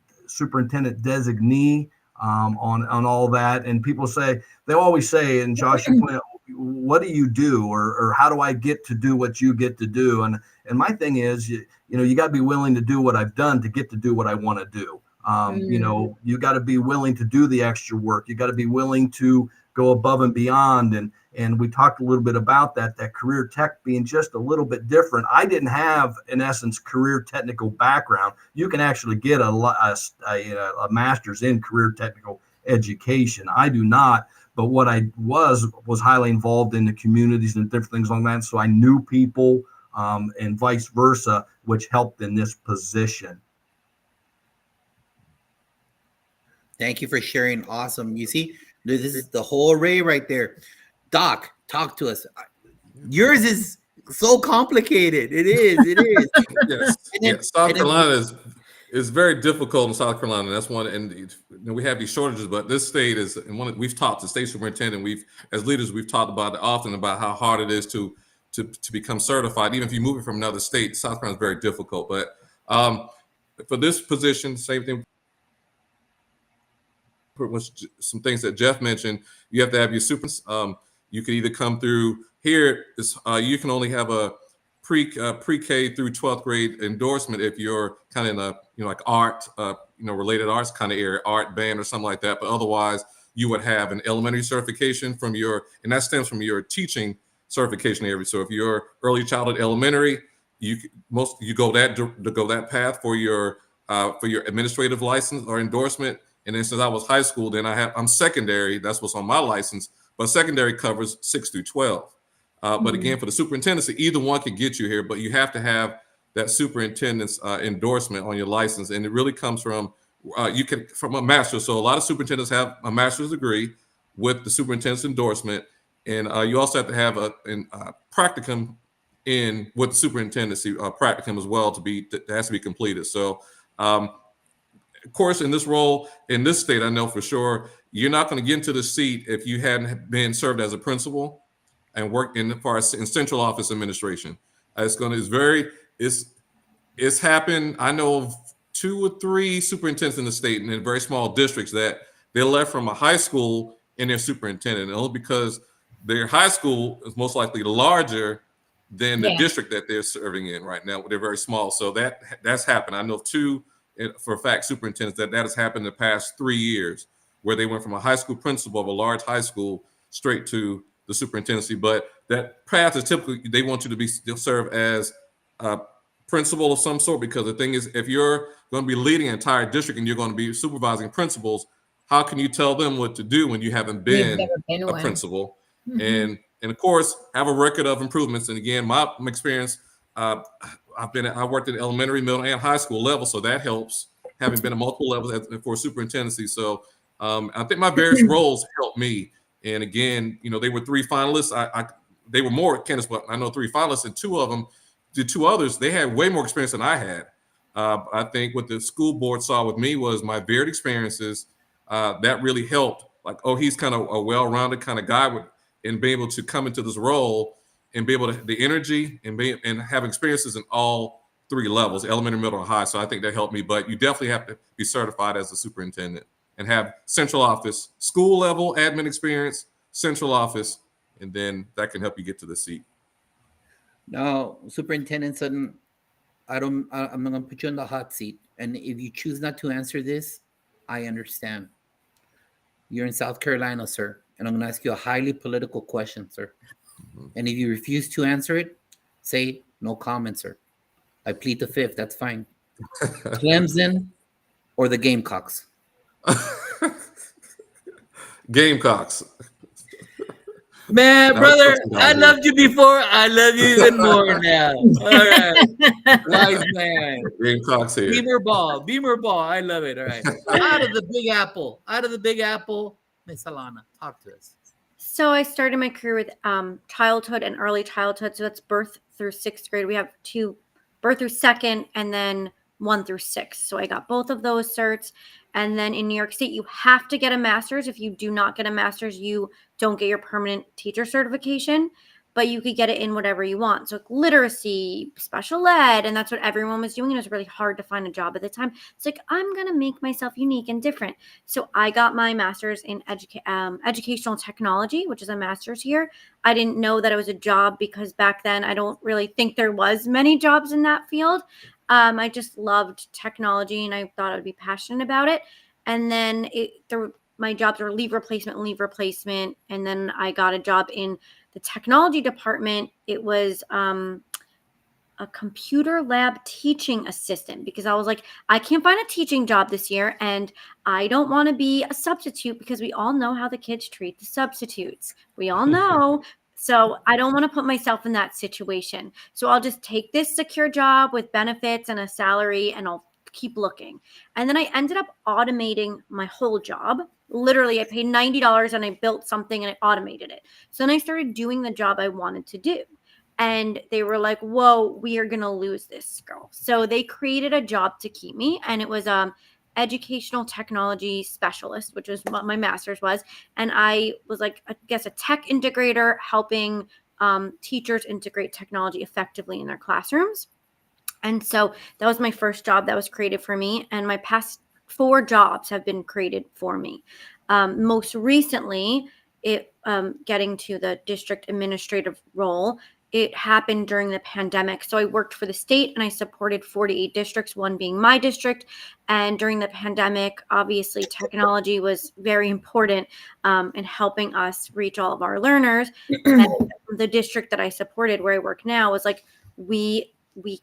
designee on all that. And people say, they always say, and Josh, you point out, what do you do, or how do I get to do what you get to do? And my thing is, you got to be willing to do what I've done to get to do what I want to do. You got to be willing to do the extra work. You got to be willing to go above and beyond. And we talked a little bit about that career tech being just a little bit different. I didn't have, in essence, career technical background. You can actually get a master's in career technical education. I do not, but what I was highly involved in the communities and different things like that. So I knew people and vice versa, which helped in this position. Thank you for sharing. Awesome. You see, this is the whole array right there. Doc, talk to us. Yours is so complicated. It is. Yes. Yes. South Carolina is very difficult in South Carolina. That's one, and we have these shortages, but this state is, and we've talked to state superintendent. As leaders, we've talked about it often about how hard it is to become certified. Even if you move it from another state, South Carolina is very difficult. But for this position, same thing. Some things that Jeff mentioned, you have to have your super. You can either come through here. You can only have a pre-K through 12th grade endorsement if you're kind of in a like art, related arts kind of area, art, band, or something like that. But otherwise, you would have an elementary certification and that stems from your teaching certification area. So if you're early childhood elementary, you go that path for your administrative license or endorsement. And then since I was high school, then I'm secondary. That's what's on my license. But secondary covers 6 through 12. But again, for the superintendency, either one could get you here, but you have to have that superintendent's endorsement on your license. And it really comes from from a master's. So a lot of superintendents have a master's degree with the superintendent's endorsement. And you also have to have a practicum with superintendency practicum as well that has to be completed. So of course, in this role, in this state, I know for sure, you're not going to get into the seat if you hadn't been served as a principal. and work in central office administration. It's happened. I know of 2 or 3 superintendents in the state and in very small districts that they left from a high school and their superintendent, only because their high school is most likely larger than the district that they're serving in right now. They're very small. So that's happened. I know of 2 for a fact superintendents that has happened in the past 3 years, where they went from a high school principal of a large high school straight to the superintendency. But that path is typically, they want you to still serve as a principal of some sort, because the thing is, if you're going to be leading an entire district and you're going to be supervising principals, how can you tell them what to do when you haven't been a principal? And of course, have a record of improvements. And again, my experience, I worked at elementary, middle, and high school level, so that helps, having been at multiple levels for superintendency. So I think my various roles helped me. And again, they were 3 finalists. They were more candidates, but I know 3 finalists, and 2 of them, the 2 others, they had way more experience than I had. I think what the school board saw with me was my varied experiences. That really helped. Like, oh, he's kind of a well-rounded kind of guy and be able to come into this role and be able to the energy and have experiences in all 3 levels, elementary, middle, and high. So I think that helped me. But you definitely have to be certified as a superintendent and have central office, school level admin experience, central office, and then that can help you get to the seat. Now, Superintendent Sutton, I'm going to put you in the hot seat. And if you choose not to answer this, I understand. You're in South Carolina, sir. And I'm going to ask you a highly political question, sir. And if you refuse to answer it, say no comment, sir. I plead the 5th. That's fine. Clemson or the Gamecocks? Gamecocks. Man, brother, I loved you before. I love you even more now. All right. Wise man. Gamecocks here. Beamer ball. I love it. All right. Out of the Big Apple, Miss Alana, talk to us. So I started my career with childhood and early childhood. So that's birth through 6th grade. We have 2, birth through 2nd, and then 1 through 6. So I got both of those certs. And then in New York State, you have to get a master's. If you do not get a master's, you don't get your permanent teacher certification, but you could get it in whatever you want. So literacy, special ed, and that's what everyone was doing. It was really hard to find a job at the time. It's like, I'm going to make myself unique and different. So I got my master's in educational technology, which is a master's here. I didn't know that it was a job because back then I don't really think there was many jobs in that field. I just loved technology and I thought I would be passionate about it. And then my jobs were leave replacement. And then I got a job in the technology department. It was a computer lab teaching assistant, because I was like, I can't find a teaching job this year. And I don't want to be a substitute, because we all know how the kids treat the substitutes. We all know. So I don't want to put myself in that situation. So I'll just take this secure job with benefits and a salary, and I'll keep looking. And then I ended up automating my whole job. Literally, I paid $90 and I built something and I automated it. So then I started doing the job I wanted to do. And they were like, whoa, we are going to lose this girl. So they created a job to keep me. And it was educational technology specialist, which is what my master's was. And I was like, I guess, a tech integrator, helping teachers integrate technology effectively in their classrooms. And so that was my first job that was created for me. And my past 4 jobs have been created for me. Most recently, getting to the district administrative role, it happened during the pandemic. So I worked for the state and I supported 48 districts, one being my district. And during the pandemic, obviously technology was very important in helping us reach all of our learners. And the district that I supported, where I work now, was like, we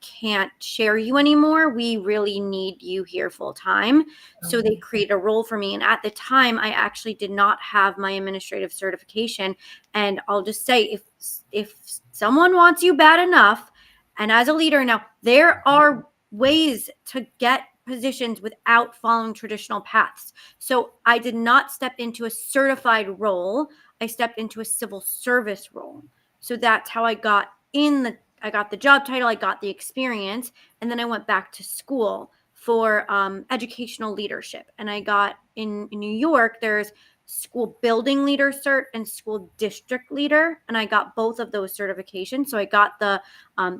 can't share you anymore. We really need you here full time. So they created a role for me. And at the time, I actually did not have my administrative certification. And I'll just say, if someone wants you bad enough, and as a leader now, there are ways to get positions without following traditional paths. So I did not step into a certified role. I stepped into a civil service role. So that's how I got I got the job title, I got the experience, and then I went back to school for educational leadership. And I got in New York, there's school building leader cert and school district leader. And I got both of those certifications. So I got the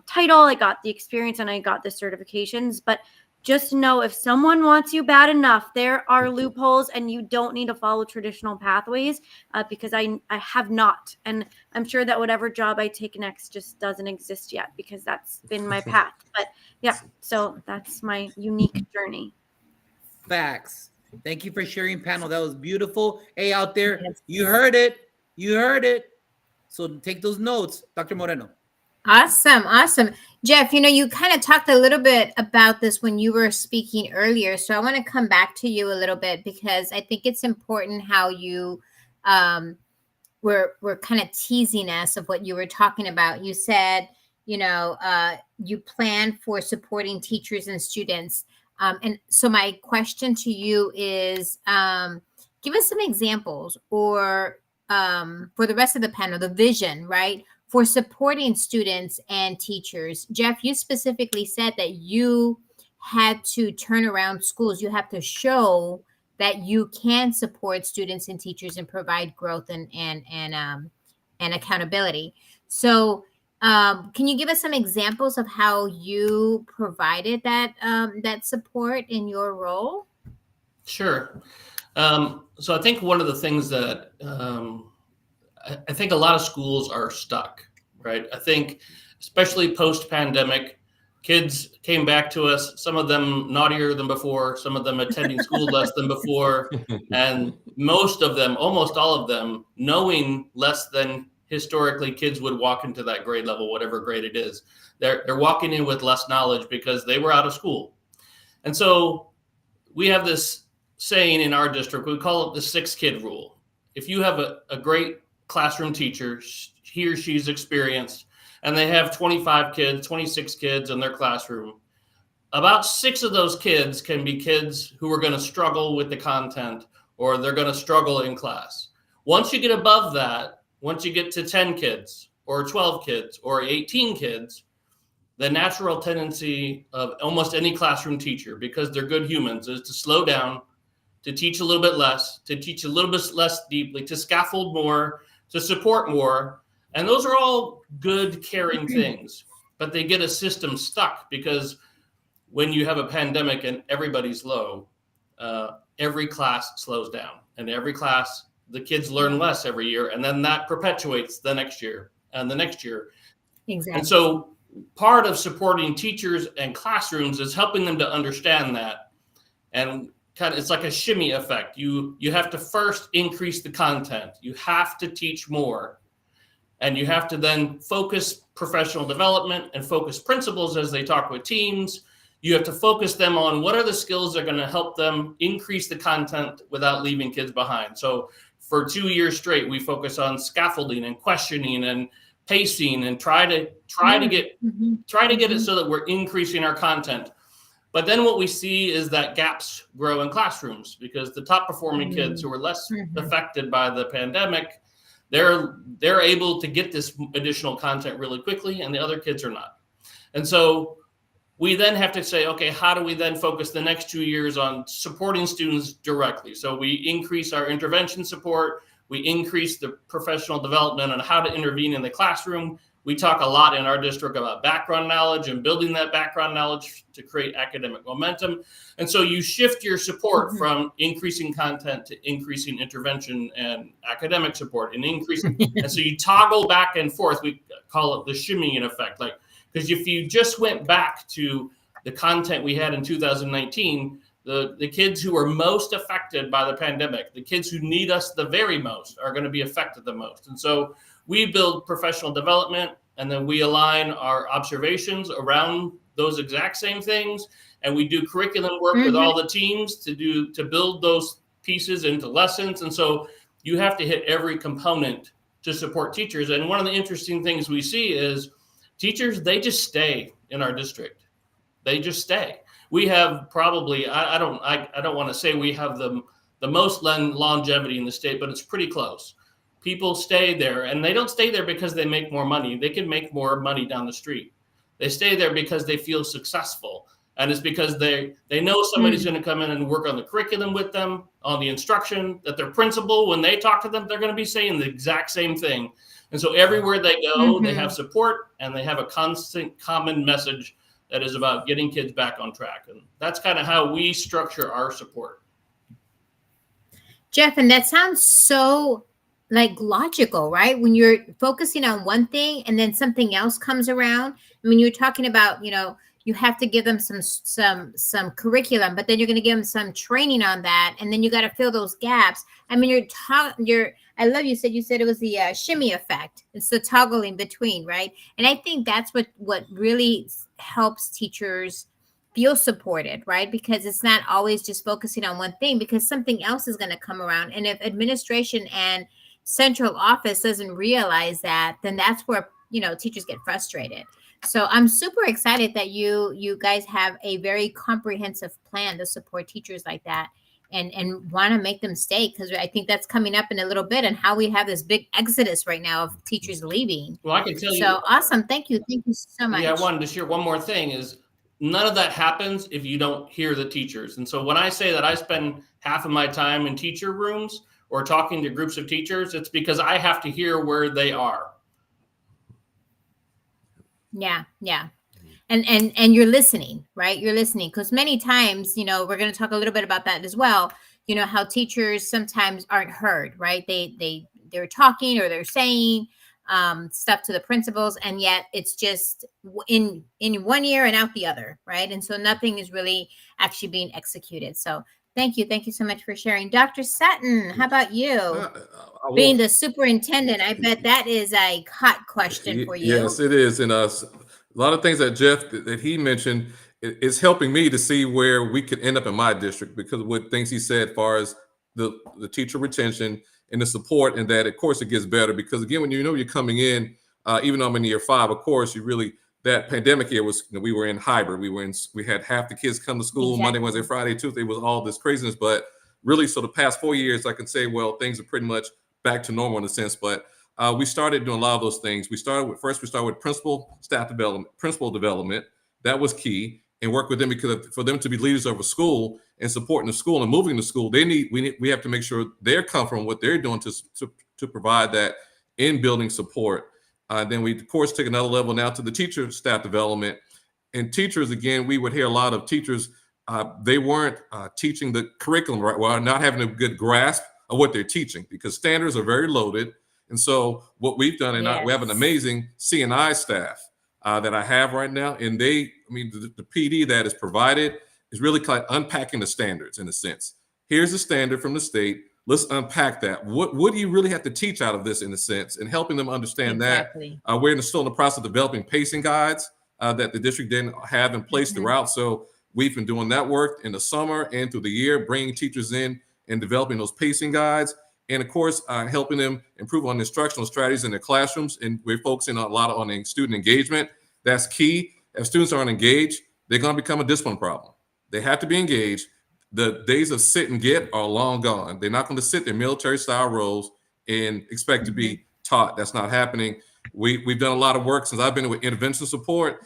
title, I got the experience, and I got the certifications. But just know, if someone wants you bad enough, there are loopholes, and you don't need to follow traditional pathways, because I have not. And I'm sure that whatever job I take next just doesn't exist yet, because that's been my path. But yeah, so that's my unique journey. Facts. Thank you for sharing, panel. That was beautiful. Hey, out there, you heard it. You heard it. So take those notes, Dr. Moreno. Awesome. Jeff, you kind of talked a little bit about this when you were speaking earlier. So I want to come back to you a little bit, because I think it's important how you were kind of teasing us of what you were talking about. You said, you plan for supporting teachers and students. And so my question to you is, give us some examples, or for the rest of the panel, the vision, right, for supporting students and teachers. Jeff, you specifically said that you had to turn around schools. You have to show that you can support students and teachers and provide growth and accountability. So can you give us some examples of how you provided that support in your role? Sure. So I think one of the things that I think a lot of schools are stuck, right? I think especially post-pandemic, kids came back to us, some of them naughtier than before, some of them attending school less than before, and most of them, almost all of them, knowing less than historically kids would walk into that grade level, whatever grade it is. They're walking in with less knowledge because they were out of school. And so we have this saying in our district, we call it the 6-kid rule. If you have a great classroom teacher, he or she's experienced, and they have 25 kids, 26 kids in their classroom, about 6 of those kids can be kids who are going to struggle with the content, or they're going to struggle in class. Once you get above that, once you get to 10 kids or 12 kids or 18 kids, the natural tendency of almost any classroom teacher, because they're good humans, is to slow down, to teach a little bit less, to teach a little bit less deeply, to scaffold more, to support more. And those are all good, caring things, but they get a system stuck, because when you have a pandemic and everybody's low, every class slows down, and every class, the kids learn less every year, and then that perpetuates the next year and the next year. Exactly. And so part of supporting teachers and classrooms is helping them to understand that. And kind of, it's like a shimmy effect. You have to first increase the content. You have to teach more. And you have to then focus professional development and focus principals as they talk with teams. You have to focus them on what are the skills that are going to help them increase the content without leaving kids behind. So for 2 years straight, we focus on scaffolding and questioning and pacing, and try to get it so that we're increasing our content. But then what we see is that gaps grow in classrooms, because the top performing kids who are less affected by the pandemic, they're able to get this additional content really quickly, and the other kids are not. And so we then have to say, okay, how do we then focus the next 2 years on supporting students directly? So we increase our intervention support, we increase the professional development on how to intervene in the classroom. We talk a lot in our district about background knowledge and building that background knowledge to create academic momentum. And so you shift your support from increasing content to increasing intervention and academic support and increasing. And so you toggle back and forth. We call it the shimmying effect. Like, because if you just went back to the content we had in 2019, the kids who are most affected by the pandemic, the kids who need us the very most, are going to be affected the most. And so we build professional development, and then we align our observations around those exact same things. And we do curriculum work with all the teams to build those pieces into lessons. And so you have to hit every component to support teachers. And one of the interesting things we see is teachers, they just stay in our district. They just stay. We have probably, I don't want to say we have the most longevity in the state, but it's pretty close. People stay there, and they don't stay there because they make more money. They can make more money down the street. They stay there because they feel successful. And it's because they know somebody's going to come in and work on the curriculum with them, on the instruction, that their principal, when they talk to them, they're going to be saying the exact same thing. And so everywhere they go, they have support, and they have a constant common message that is about getting kids back on track. And that's kind of how we structure our support. Jeff, and that sounds so like logical, right? When you're focusing on one thing and then something else comes around. I mean, you're talking about, you have to give them some curriculum, but then you're going to give them some training on that, and then you got to fill those gaps. I mean, I love you said it was the shimmy effect. It's the toggling between, right? And I think that's what really helps teachers feel supported, right? Because it's not always just focusing on one thing, because something else is going to come around. And if administration and central office doesn't realize that, then that's where, teachers get frustrated. So I'm super excited that you guys have a very comprehensive plan to support teachers like that and want to make them stay, because I think that's coming up in a little bit, and how we have this big exodus right now of teachers leaving. Well, I can tell you. So awesome. Thank you. Thank you so much. Yeah, I wanted to share one more thing is none of that happens if you don't hear the teachers. And so when I say that I spend half of my time in teacher rooms or talking to groups of teachers, it's because I have to hear where they are. Yeah. And you're listening, right? You're listening, because many times, we're going to talk a little bit about that as well. How teachers sometimes aren't heard, right? They're talking, or they're saying stuff to the principals, and yet it's just in one ear and out the other, right? And so nothing is really actually being executed. So thank you so much for sharing. Dr. Sutton, how about you? Being the superintendent, I bet that is a hot question for you. Yes, it is. And a lot of things that Jeff that he mentioned is helping me to see where we could end up in my district, because of what things he said as far as the teacher retention and the support, and that of course it gets better, because again, when you're coming in, even though I'm in year 5, of course, that pandemic year was, we were in hybrid. We had half the kids come to school Monday, Wednesday, Friday, Tuesday, was all this craziness. But really, so the past 4 years, I can say, well, things are pretty much back to normal in a sense. But we started doing a lot of those things. We started with principal development. That was key, and work with them, because for them to be leaders of a school and supporting the school and moving the school, we have to make sure they're comfortable with what they're doing to provide that in building support. Then we, of course, take another level now to the teacher staff development. And teachers, again, we would hear a lot of teachers, they weren't teaching the curriculum right well, not having a good grasp of what they're teaching, because standards are very loaded. And so what we've done, and we have an amazing C&I staff that I have right now. And the PD that is provided is really kind of unpacking the standards in a sense. Here's the standard from the state. Let's unpack that. What do you really have to teach out of this in a sense, and helping them understand that. We're still in the process of developing pacing guides that the district didn't have in place throughout. So we've been doing that work in the summer and through the year, bringing teachers in and developing those pacing guides. And of course, helping them improve on instructional strategies in their classrooms. And we're focusing a lot on the student engagement. That's key. If students aren't engaged, they're going to become a discipline problem. They have to be engaged. The days of sit and get are long gone. They're not going to sit in military style roles and expect to be taught. That's not happening. We've done a lot of work since I've been with intervention support.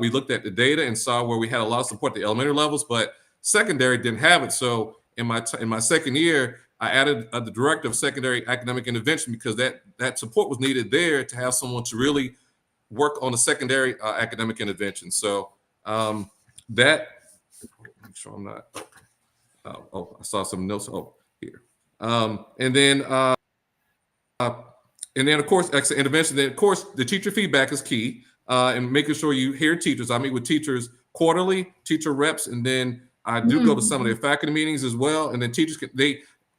We looked at the data and saw where we had a lot of support at the elementary levels, but secondary didn't have it. So in my second year, I added the director of secondary academic intervention, because that support was needed there to have someone to really work on the secondary academic intervention. So make sure I'm not. I saw some notes. Here. And then of course, exit intervention. Then of course, the teacher feedback is key, and making sure you hear teachers. I meet with teachers quarterly, teacher reps, and then I do go to some of their faculty meetings as well. And then teachers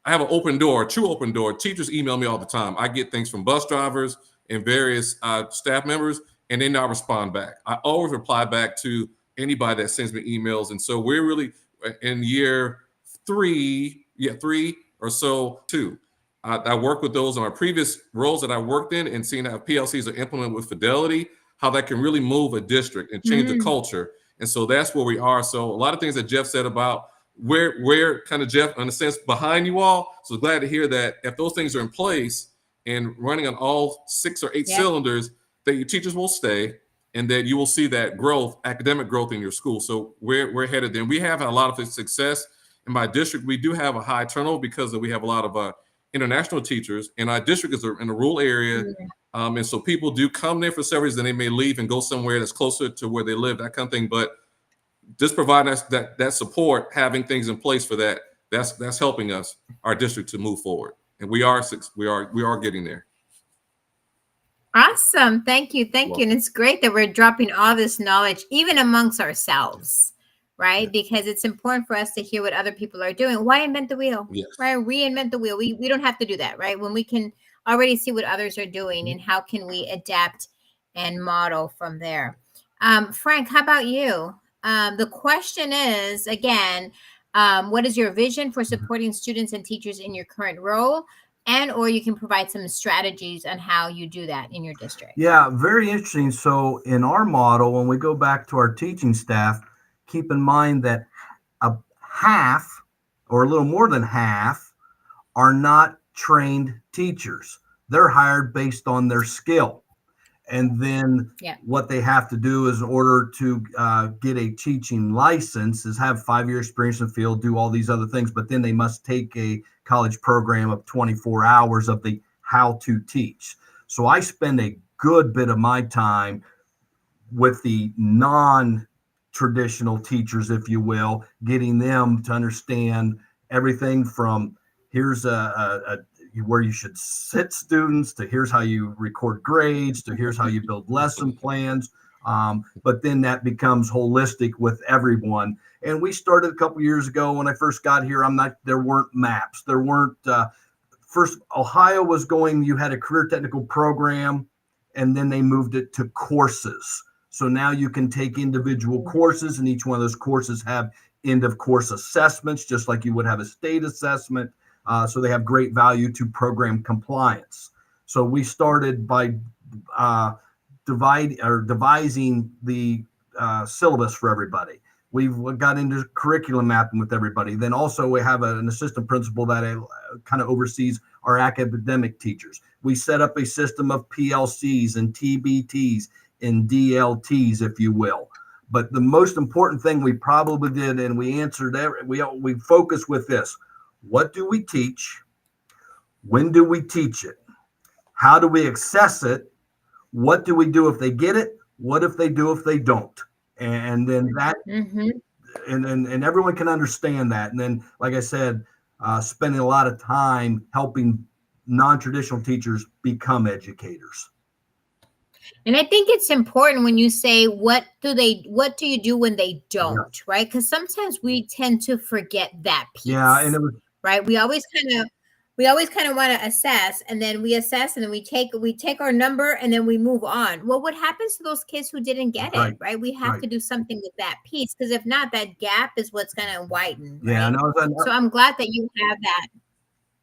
I have an open door, true open door. Teachers email me all the time. I get things from bus drivers and various staff members, and they now respond back. I always reply back to anybody that sends me emails. And so we're really in year 3 or so, 2. I work with those on my previous roles that I worked in, and seeing how PLCs are implemented with fidelity, how that can really move a district and change the culture. And so that's where we are. So a lot of things that Jeff said about we're kind of, Jeff, in a sense, behind you all. So glad to hear that if those things are in place and running on all 6 or 8 cylinders, that your teachers will stay. and that you will see that growth, academic growth in your school. So we're headed there. We have a lot of success in my district. We do have a high turnover because we have a lot of international teachers, and our district is in a rural area. And so people do come there for several reasons, and they may leave and go somewhere that's closer to where they live, that kind of thing. But just providing us that support, having things in place for that, that's helping us, our district, to move forward. And we are getting there. Awesome. Thank you. Thank you. And it's great that we're dropping all this knowledge, even amongst ourselves, right? Because it's important for us to hear what other people are doing. Why invent the wheel? Yes. Right? Reinvent the wheel. We don't have to do that, right? When we can already see what others are doing and how can we adapt and model from there. Frank, how about you? The question is, again, what is your vision for supporting students and teachers in your current role? And or you can provide some strategies on how you do that in your district. Yeah, very interesting. So in our model, when we go back to our teaching staff, keep in mind that a half or a little more than half are not trained teachers. They're hired based on their skill. And then what they have to do is, in order to get a teaching license, is have 5-year experience in the field, do all these other things. But then they must take a college program of 24 hours of the how to teach. So I spend a good bit of my time with the non-traditional teachers, if you will, getting them to understand everything from here's where you should sit students, to here's how you record grades, to here's how you build lesson plans. But then that becomes holistic with everyone. And we started a couple years ago when I first got here. There weren't maps. There weren't, first Ohio was going, you had a career technical program, and then they moved it to courses. So now you can take individual courses, and each one of those courses have end of course assessments, just like you would have a state assessment. So they have great value to program compliance. So we started by devising the syllabus for everybody. We've got into curriculum mapping with everybody. Then also we have an assistant principal that kind of oversees our academic teachers. We set up a system of PLCs and TBTs and DLTs, if you will. But the most important thing we probably did, and we answered, we focus with this. What do we teach? When do we teach it? How do we access it? What do we do if they get it? What if they do if they don't? And then that, and everyone can understand that. And then, like I said, spending a lot of time helping non-traditional teachers become educators. And I think it's important when you say, what do you do when they don't, right? Because sometimes we tend to forget that piece. Yeah, and it was, right. We always kind of want to assess, and then we assess, and then we take our number, and then we move on. Well, what happens to those kids who didn't get it, right? We have to do something with that piece, because if not, that gap is what's going to widen. Yeah, right? So I'm glad that you have that.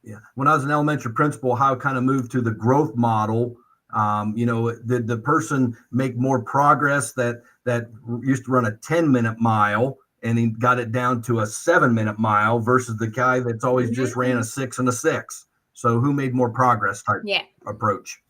Yeah, when I was an elementary principal, how I kind of moved to the growth model. Did the person make more progress that used to run a 10-minute mile, and he got it down to a 7-minute mile, versus the guy that's always just ran a 6 and a 6. So who made more progress type approach?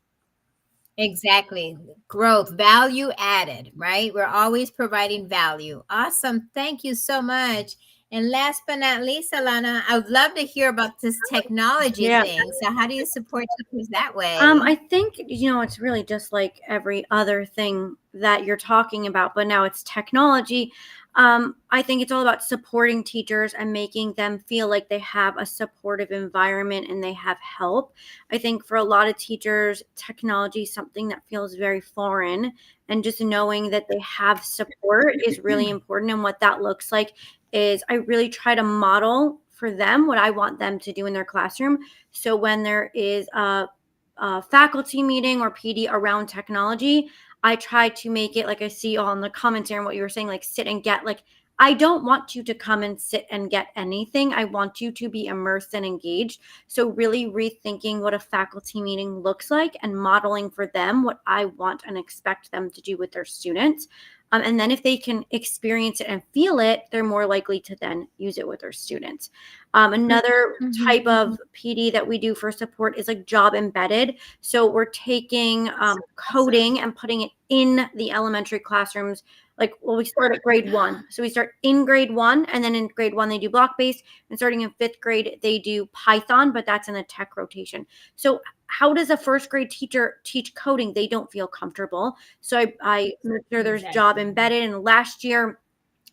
Exactly. Growth, value added, right? We're always providing value. Awesome. Thank you so much. And last but not least, Alana, I would love to hear about this technology thing. So how do you support teachers that way? I think, it's really just like every other thing that you're talking about, but now it's technology. I think it's all about supporting teachers and making them feel like they have a supportive environment and they have help. I think for a lot of teachers, technology is something that feels very foreign, and just knowing that they have support is really important. And what that looks like is I really try to model for them what I want them to do in their classroom. So when there is a faculty meeting or PD around technology, I try to make it like I see all in the commentary and what you were saying, like sit and get, like, I don't want you to come and sit and get anything. I want you to be immersed and engaged. So really rethinking what a faculty meeting looks like and modeling for them what I want and expect them to do with their students. And then if they can experience it and feel it, they're more likely to then use it with their students. Another type of PD that we do for support is like job embedded. So we're taking coding and putting it in the elementary classrooms. Like, well, we start at grade 1. So we start in grade 1, and then in grade 1, they do block-based. And starting in 5th grade, they do Python, but that's in the tech rotation. So how does a first grade teacher teach coding? They don't feel comfortable. So I make sure there's job embedded. And last year,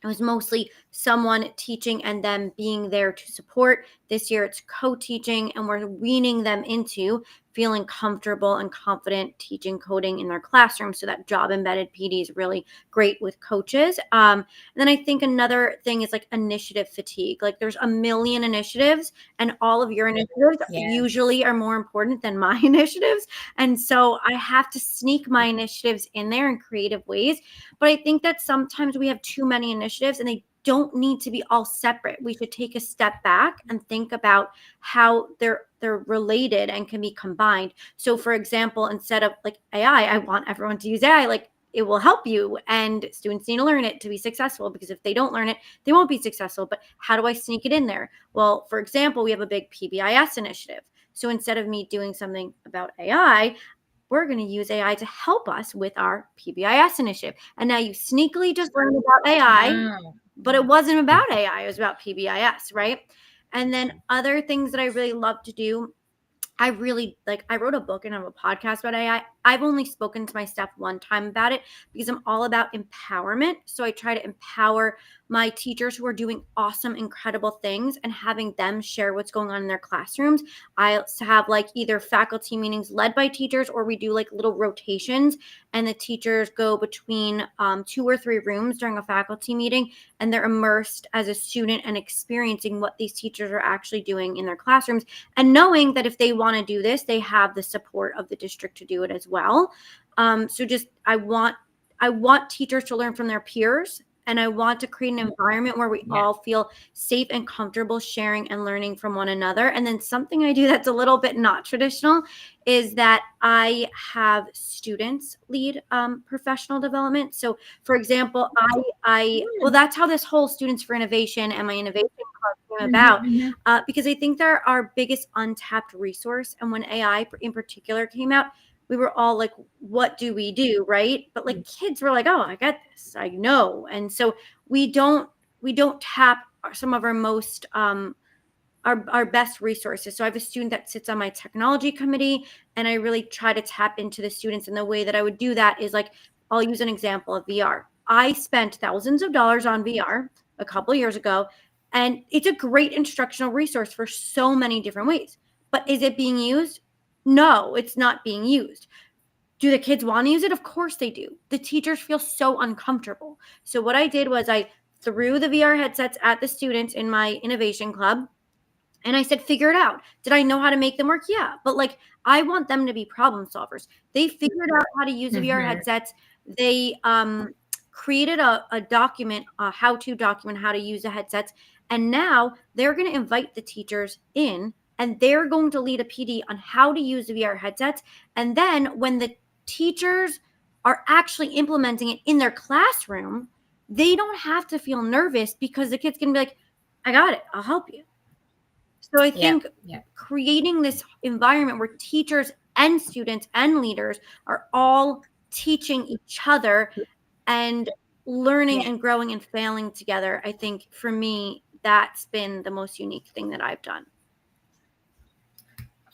it was mostly someone teaching and them being there to support. This year it's co-teaching, and we're weaning them into feeling comfortable and confident teaching coding in their classroom. So that job embedded PD is really great with coaches. And then I think another thing is like initiative fatigue. Like there's a million initiatives, and all of your initiatives usually are more important than my initiatives. And so I have to sneak my initiatives in there in creative ways. But I think that sometimes we have too many initiatives, and they don't need to be all separate. We should take a step back and think about how they're related and can be combined. So for example, instead of like AI, I want everyone to use AI. Like, it will help you, and students need to learn it to be successful, because if they don't learn it, they won't be successful. But how do I sneak it in there? Well, for example, we have a big PBIS initiative. So instead of me doing something about AI, we're going to use AI to help us with our PBIS initiative. And now you sneakily just learned about AI, but it wasn't about AI. It was about PBIS, right? And then other things that I really love to do, I wrote a book and I have a podcast about AI. I've only spoken to my staff one time about it because I'm all about empowerment. So I try to empower my teachers who are doing awesome, incredible things and having them share what's going on in their classrooms. I have like either faculty meetings led by teachers, or we do like little rotations, and the teachers go between 2 or 3 rooms during a faculty meeting, and they're immersed as a student and experiencing what these teachers are actually doing in their classrooms, and knowing that if they want to do this, they have the support of the district to do it as well. So just I want teachers to learn from their peers, and I want to create an environment where we all feel safe and comfortable sharing and learning from one another. And then something I do that's a little bit not traditional is that I have students lead professional development. So for example, well, that's how this whole Students for Innovation and my innovation club came about, because I think they're our biggest untapped resource. And when AI in particular came out, we were all like, what do we do? Right. But like kids were like, oh, I got this, I know. And so we don't tap some of our most, our best resources. So I have a student that sits on my technology committee, and I really try to tap into the students. And the way that I would do that is like, I'll use an example of VR. I spent thousands of dollars on VR a couple of years ago, and it's a great instructional resource for so many different ways. But is it being used? No, it's not being used. Do the kids want to use it? Of course they do. The teachers feel so uncomfortable. So what I did was I threw the VR headsets at the students in my innovation club, and I said, figure it out. Did I know how to make them work? Yeah. But like, I want them to be problem solvers. They figured out how to use the VR headsets. They created a document, a how-to document, how to use the headsets. And now they're going to invite the teachers in, and they're going to lead a PD on how to use the VR headsets. And then when the teachers are actually implementing it in their classroom, they don't have to feel nervous, because the kid's going to be like, I got it, I'll help you. So I think creating this environment where teachers and students and leaders are all teaching each other and learning and growing and failing together, I think for me, that's been the most unique thing that I've done.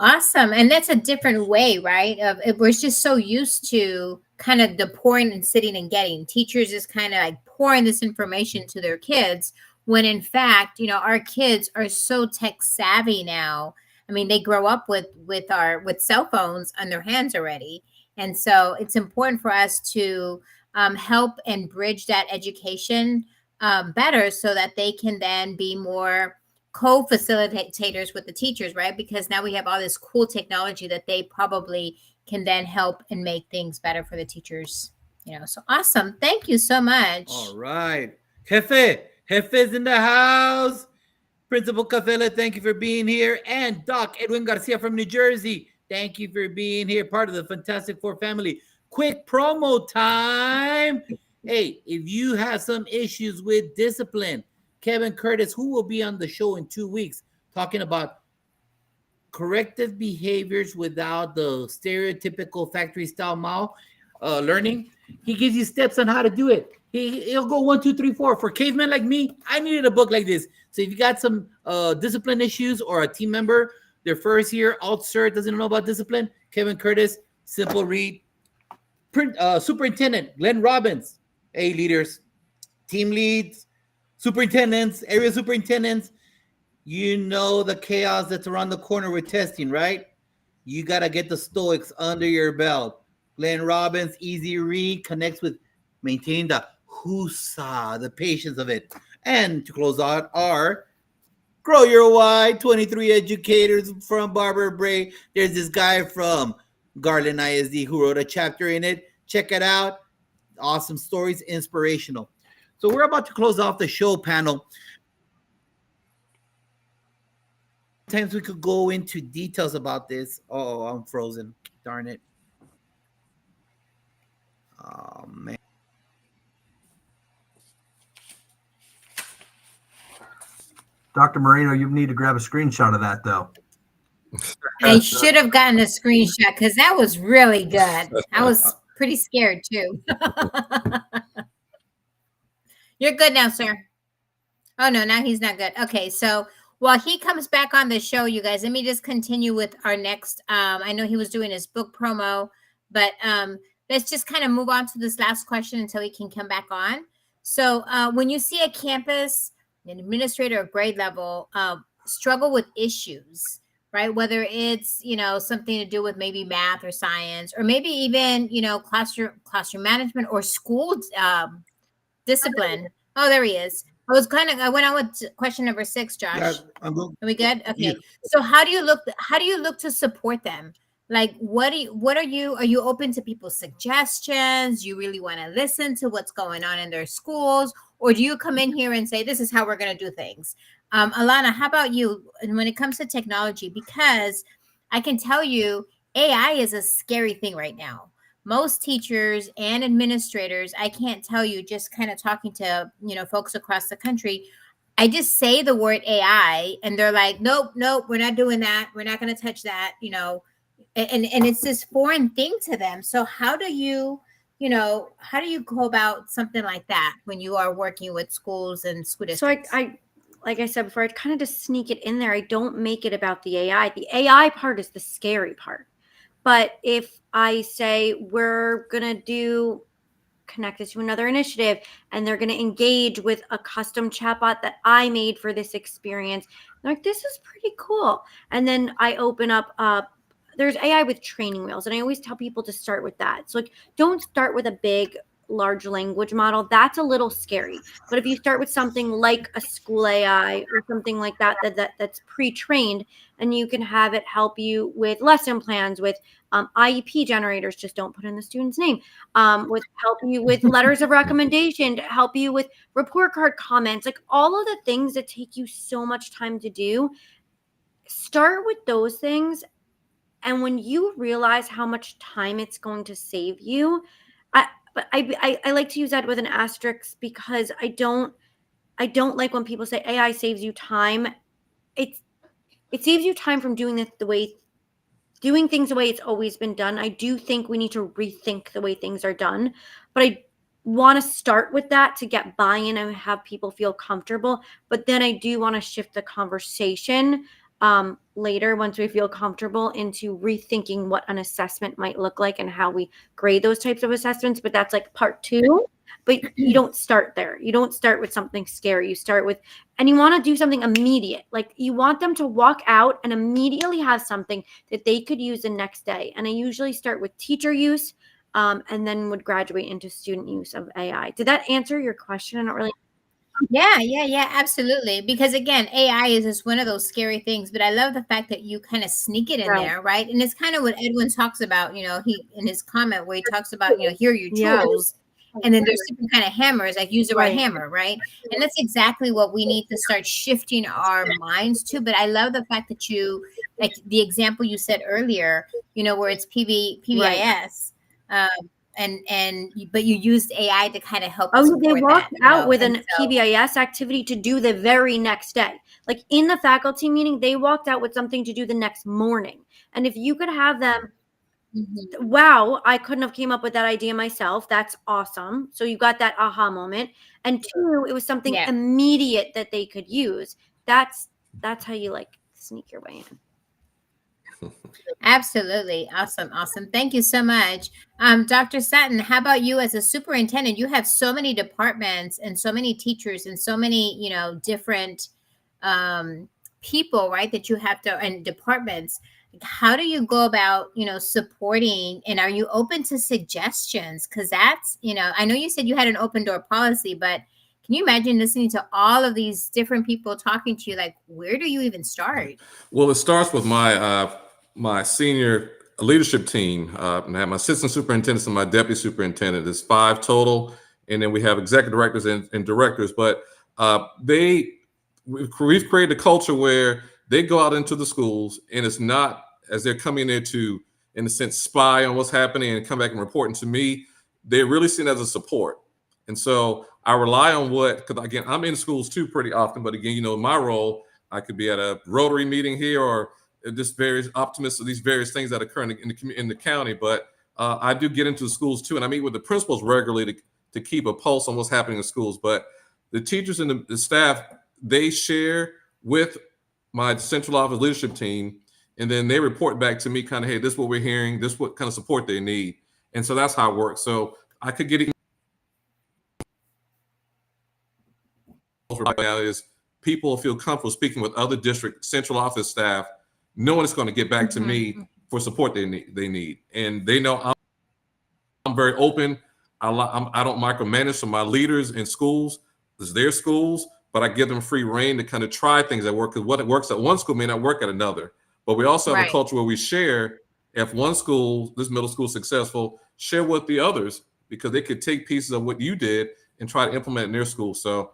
Awesome. And that's a different way, right? We're just so used to kind of the pouring and sitting and getting. Teachers is kind of like pouring this information to their kids, when in fact, our kids are so tech savvy now. I mean, they grow up with cell phones on their hands already. And so it's important for us to help and bridge that education better, so that they can then be more co-facilitators with the teachers, right? Because now we have all this cool technology that they probably can then help and make things better for the teachers. So awesome. Thank you so much. All right. Jefe's in the house. Principal Cafela, thank you for being here. And Doc Edwin Garcia from New Jersey, thank you for being here, part of the Fantastic Four family. Quick promo time. Hey, if you have some issues with discipline, Kevin Curtis, who will be on the show in 2 weeks, talking about corrective behaviors without the stereotypical factory style learning. He gives you steps on how to do it. He'll go 1, 2, 3, 4. For cavemen like me, I needed a book like this. So if you got some discipline issues or a team member, their first year, alt cert, doesn't know about discipline, Kevin Curtis, simple read. Superintendent Glenn Robbins, hey leaders, team leads, superintendents, area superintendents, you know the chaos that's around the corner with testing, right? You got to get the stoics under your belt. Glenn Robbins, easy read, connects with maintaining the whoosah, the patience of it. And to close out our Grow Your Why, 23 educators from Barbara Bray. There's this guy from Garland ISD who wrote a chapter in it. Check it out. Awesome stories, inspirational. So we're about to close off the show panel. Sometimes we could go into details about this. Oh, I'm frozen. Darn it. Oh, man. Dr. Marino, you need to grab a screenshot of that, though. I should have gotten a screenshot because that was really good. I was pretty scared too. You're good now, sir. Oh no, now he's not good. Okay, so while he comes back on the show, you guys, let me just continue with our next. I know he was doing his book promo, but let's just kind of move on to this last question until he can come back on. So when you see a campus, an administrator of grade level struggle with issues, right? Whether it's, something to do with maybe math or science, or maybe even, classroom management or school discipline. Oh, there he is. I went on with question number 6, Josh. Yeah, Are we good? Okay. Yeah. So how do you look to support them? Like, are you open to people's suggestions? You really want to listen to what's going on in their schools? Or do you come in here and say, this is how we're going to do things? Alana, how about you when it comes to technology? Because I can tell you AI is a scary thing right now. Most teachers and administrators, I can't tell you, just kind of talking to, folks across the country, I just say the word AI and they're like, nope, we're not doing that. We're not going to touch that, and it's this foreign thing to them. So how do you go about something like that when you are working with schools and school districts? So I like I said before, I kind of just sneak it in there. I don't make it about the AI. The AI part is the scary part. But if I say we're going to connect this to another initiative and they're going to engage with a custom chatbot that I made for this experience, they're like, this is pretty cool. And then I open up there's AI with training wheels. And I always tell people to start with that. So don't start with a big, large language model. That's a little scary. But if you start with something like a school AI or something like that's pre-trained, and you can have it help you with lesson plans, with IEP generators, just don't put in the student's name, with help you with letters of recommendation, to help you with report card comments, like all of the things that take you so much time to do. Start with those things. And when you realize how much time it's going to save you, I like to use that with an asterisk, because I don't like when people say AI saves you time. It saves you time from doing things the way it's always been done. I do think we need to rethink the way things are done, but I want to start with that to get buy-in and have people feel comfortable. But then I do want to shift the conversation later, once we feel comfortable, into rethinking what an assessment might look like and how we grade those types of assessments. But that's like part 2. But you don't start there. You don't start with something scary. You start with, and you want to do something immediate. Like, you want them to walk out and immediately have something that they could use the next day. And I usually start with teacher use, and then would graduate into student use of AI. Did that answer your question? I don't really. Yeah, absolutely. Because again, AI is just one of those scary things, but I love the fact that you kind of sneak it in there, right? And it's kind of what Edwin talks about, he in his comment where he talks about, here are your tools. And then there's different kind of hammers, like use the right hammer, right? And that's exactly what we need to start shifting our minds to. But I love the fact that you, like the example you said earlier, where it's PBIS, but you used AI to kind of help. Oh, they walked out with an PBIS activity to do the very next day. Like in the faculty meeting, they walked out with something to do the next morning. And if you could have them Mhm. wow, I couldn't have came up with that idea myself. That's awesome. So you got that aha moment. And two, it was something Yeah. immediate that they could use. That's how you like sneak your way in. Absolutely. Awesome. Awesome. Thank you so much. Dr. Sutton, how about you as a superintendent? You have so many departments and so many teachers and so many, different people, right? That you have to, and departments. How do you go about, supporting, and are you open to suggestions? Because that's, I know you said you had an open door policy, but can you imagine listening to all of these different people talking to you? Like, where do you even start? Well, it starts with my senior leadership team. And I have my assistant superintendents and my deputy superintendent. There's 5 total, and then we have executive directors and directors. But we've created a culture where they go out into the schools, and it's not as they're coming there to, in a sense, spy on what's happening and come back and reporting to me. They're really seen as a support. And so I rely on because again, I'm in schools too pretty often, but again, my role, I could be at a Rotary meeting here or just various optimists of these various things that occur in the county. But I do get into the schools too, and I meet with the principals regularly to keep a pulse on what's happening in schools. But the teachers and the staff, they share with my central office leadership team, and then they report back to me kind of, hey, this is what we're hearing, this is what kind of support they need. And so that's how it works. So I could get is people feel comfortable speaking with other district central office staff, knowing it's going to get back to me for support they need. And they know I'm very open. I don't micromanage. So my leaders in schools, it's their schools, but I give them free reign to kind of try things that work, because what works at one school may not work at another. But we also have a culture where we share. If one school, this middle school, is successful, share with the others, because they could take pieces of what you did and try to implement in their school. So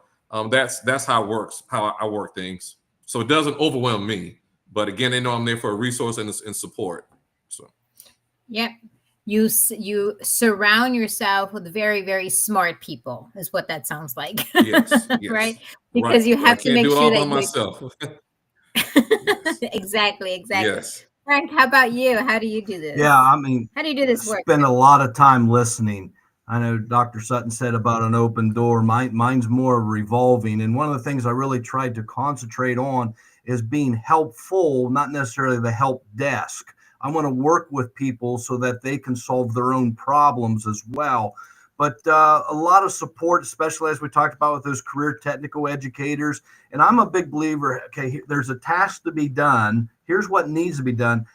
that's how it works, how I work things. So it doesn't overwhelm me, but again, they know I'm there for a resource and support. So, yep, you surround yourself with very, very smart people, is what that sounds like. Yes. Right? Because you have to make sure that myself. Exactly. Yes. Frank, how about you? How do you do this? Yeah, I mean, how do you do this work? Spend a lot of time listening. I know Dr. Sutton said about an open door. Mine's more revolving. And one of the things I really tried to concentrate on is being helpful, not necessarily the help desk. I want to work with people so that they can solve their own problems as well. But a lot of support, especially as we talked about with those career technical educators. And I'm a big believer, okay, there's a task to be done. Here's what needs to be done.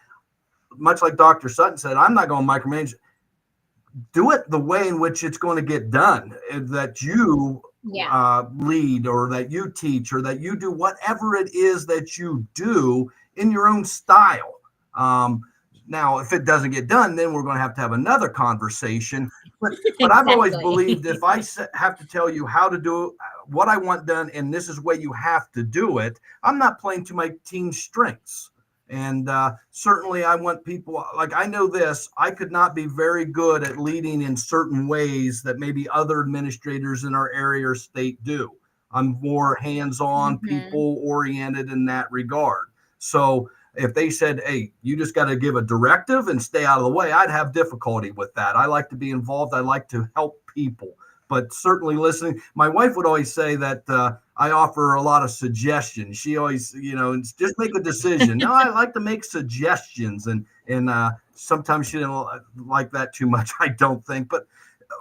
Much like Dr. Sutton said, I'm not going to micromanage. Do it the way in which it's going to get done, that you lead, or that you teach, or that you do whatever it is that you do in your own style. Now, if it doesn't get done, then we're going to have another conversation. But I've always believed if I have to tell you how to do what I want done, and this is the way you have to do it, I'm not playing to my team's strengths. And certainly I want people, like, I know this, I could not be very good at leading in certain ways that maybe other administrators in our area or state do. I'm more hands-on, people-oriented in that regard. So if they said, hey, you just got to give a directive and stay out of the way, I'd have difficulty with that. I like to be involved. I like to help people. But certainly listening. My wife would always say that I offer a lot of suggestions. She always, just make a decision. No, I like to make suggestions, and sometimes she didn't like that too much, I don't think. But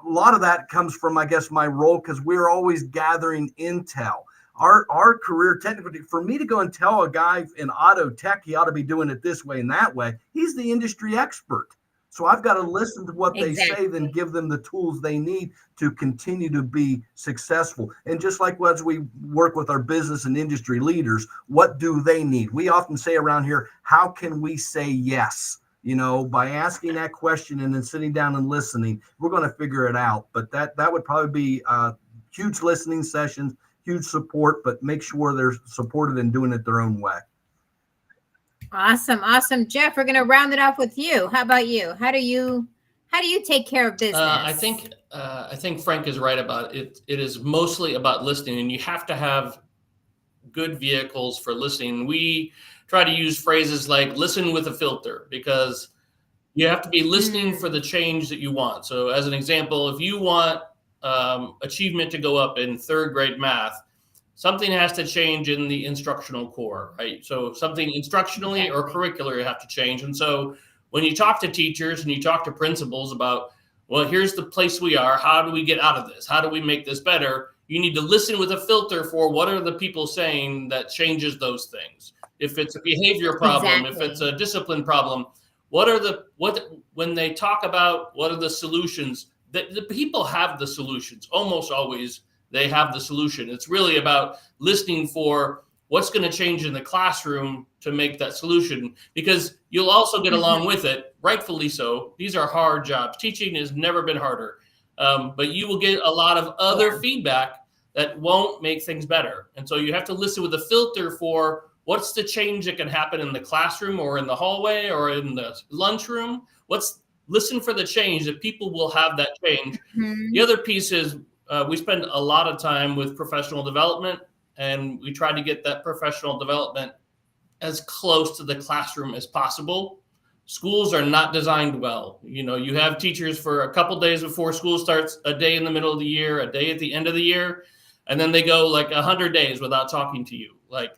a lot of that comes from, I guess, my role, because we're always gathering intel. Our career technically, for me to go and tell a guy in auto tech he ought to be doing it this way and that way, he's the industry expert. So I've got to listen to what they say, then give them the tools they need to continue to be successful. And just like as we work with our business and industry leaders, what do they need? We often say around here, how can we say yes? By asking that question and then sitting down and listening, we're going to figure it out. But that would probably be huge listening sessions, huge support, but make sure they're supported and doing it their own way. Awesome. Jeff, we're going to round it off with you. How about you? How do you take care of business? I think Frank is right about it. It is mostly about listening, and you have to have good vehicles for listening. We try to use phrases like listen with a filter, because You have to be listening for the change that you want. So as an example, if you want achievement to go up in third grade math, something has to change in the instructional core, right? So something instructionally or curricular you have to change. And so when you talk to teachers and you talk to principals about, well, here's the place we are, how do we get out of this? How do we make this better? You need to listen with a filter for what are the people saying that changes those things. If it's a behavior problem, if it's a discipline problem, when they talk about what are the solutions, the people have the solutions. Almost always they have the solution. It's really about listening for what's going to change in the classroom to make that solution, because you'll also get along with it, rightfully so. These are hard jobs. Teaching has never been harder, but you will get a lot of other feedback that won't make things better. And so you have to listen with a filter for what's the change that can happen in the classroom or in the hallway or in the lunchroom. Listen for the change, that people will have that change. The other piece is we spend a lot of time with professional development, and we try to get that professional development as close to the classroom as possible. Schools are not designed well. You have teachers for a couple days before school starts, a day in the middle of the year, a day at the end of the year, and then they go like 100 days without talking to you. Like,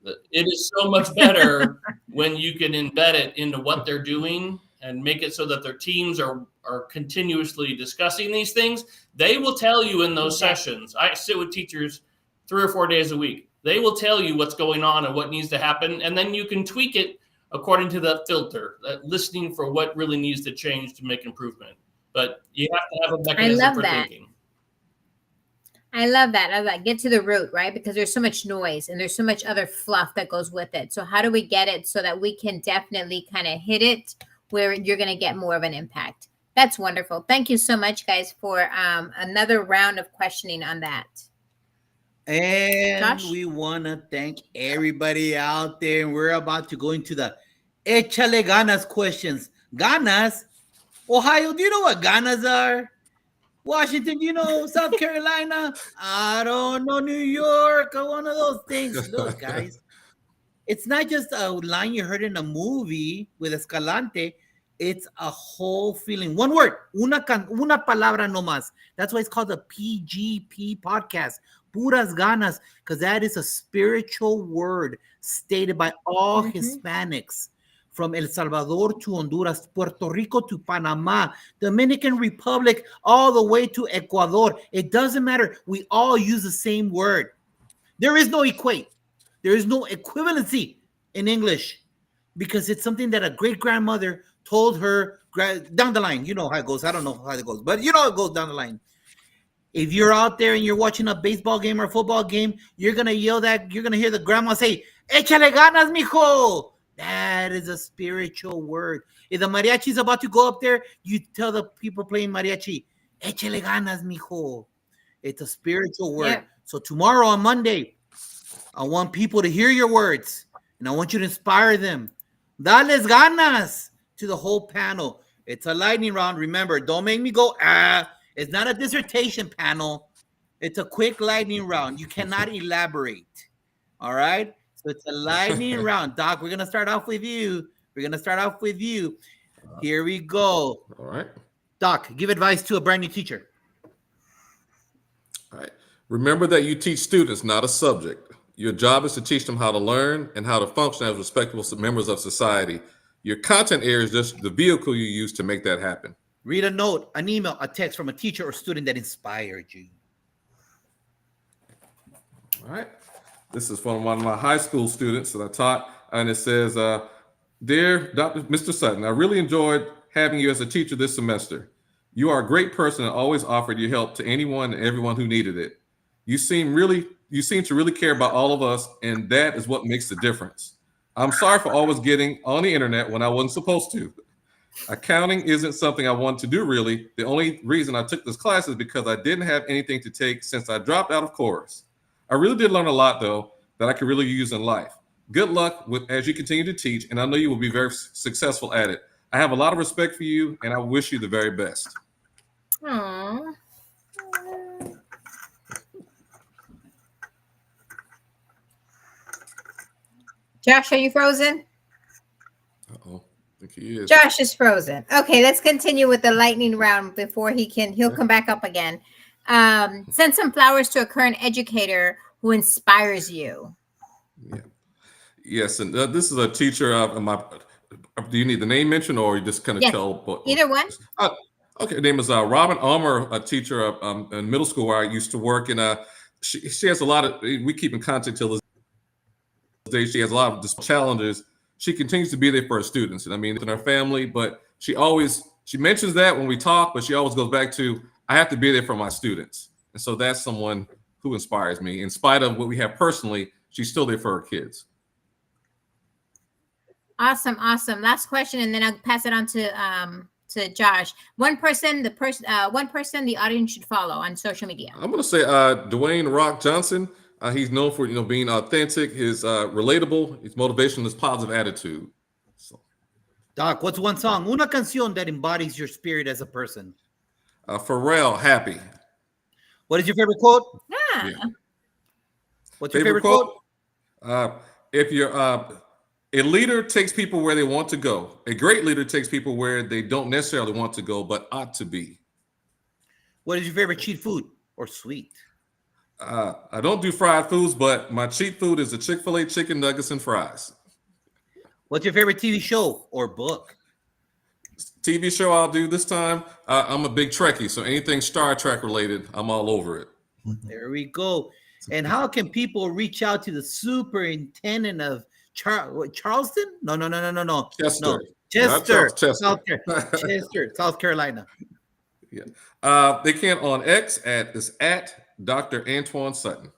it is so much better when you can embed it into what they're doing and make it so that their teams are continuously discussing these things. They will tell you in those sessions. I sit with teachers 3 or 4 days a week. They will tell you what's going on and what needs to happen. And then you can tweak it according to that filter, that listening for what really needs to change to make improvement. But you have to have a mechanism for thinking. I love that. Get to the root, right? Because there's so much noise and there's so much other fluff that goes with it. So how do we get it so that we can definitely kind of hit it where you're going to get more of an impact? That's wonderful. Thank you so much, guys, for another round of questioning on that. And Josh? we want to thank everybody out there. And we're about to go into the Échale Ganas questions. Ganas? Ohio, do you know what ganas are? Washington, do you know South Carolina? I don't know, New York, or one of those things. Look, guys, it's not just a line you heard in a movie with Escalante. It's a whole feeling. One word, una palabra no más. That's why it's called the PGP podcast, Puras Ganas, because that is a spiritual word stated by all Hispanics. From El Salvador to Honduras, Puerto Rico to Panama, Dominican Republic, all the way to Ecuador. It doesn't matter. We all use the same word. There is no equate. There is no equivalency in English, because it's something that a great-grandmother told her down the line. You know how it goes. I don't know how it goes, but you know it goes down the line. If you're out there and you're watching a baseball game or a football game, you're going to yell that. You're going to hear the grandma say, "Échale ganas, mijo." That is a spiritual word. If the mariachi is about to go up there, you tell the people playing mariachi, "Échale ganas, mijo." It's a spiritual word. Yeah. So tomorrow on Monday, I want people to hear your words, and I want you to inspire them. Dales ganas to the whole panel. It's a lightning round. Remember, don't make me go, It's not a dissertation panel. It's a quick lightning round. You cannot elaborate. All right? So it's a lightning round. Doc, we're going to start off with you. Here we go. All right. Doc, give advice to a brand new teacher. All right. Remember that you teach students, not a subject. Your job is to teach them how to learn and how to function as respectable members of society. Your content area is just the vehicle you use to make that happen. Read a note, an email, a text from a teacher or student that inspired you. All right. This is from one of my high school students that I taught, and it says, "Dear Mr. Sutton, I really enjoyed having you as a teacher this semester. You are a great person and always offered your help to anyone and everyone who needed it. You seem to really care about all of us, and that is what makes the difference. I'm sorry for always getting on the internet when I wasn't supposed to. Accounting isn't something I want to do, really. The only reason I took this class is because I didn't have anything to take since I dropped out of chorus. I really did learn a lot, though, that I could really use in life. Good luck as you continue to teach, and I know you will be very successful at it. I have a lot of respect for you, and I wish you the very best." Aww. Josh, are you frozen? Uh-oh. I think He is. Josh is frozen. Okay, let's continue with the lightning round before he'll come back up again. Send some flowers to a current educator who inspires you. Yeah. Yes, and this is a teacher of my. Do you need the name mentioned, or you just kind of Yes, tell? either one. Okay, her name is Robin Ulmer, a teacher in middle school where I used to work, and she has a lot of. We keep in contact till this day. She has a lot of just challenges. She continues to be there for her students, and I mean, in her family. But she mentions that when we talk, but she always goes back to, I have to be there for my students, and so that's someone who inspires me. In spite of what we have personally, she's still there for her kids. Awesome. Last question, and then I'll pass it on to Josh. One person the audience should follow on social media. I'm going to say Dwayne Rock Johnson. He's known for being authentic, his relatable, his motivation, his positive attitude. So, Doc, what's one song, una canción that embodies your spirit as a person? Pharrell, Happy. What is your favorite quote? Yeah. What's your favorite quote? If you're a leader takes people where they want to go. A great leader takes people where they don't necessarily want to go, but ought to be. What is your favorite cheat food or sweet? I don't do fried foods, but my cheat food is the Chick-fil-A chicken nuggets and fries. What's your favorite TV show or book? TV show I'll do this time. I'm a big Trekkie, so anything Star Trek related, I'm all over it. There we go. And how can people reach out to the superintendent of Charleston? No. Chester. No. Chester. Chester. Chester, South Carolina. Yeah. They can on X at Dr. Antoine Sutton.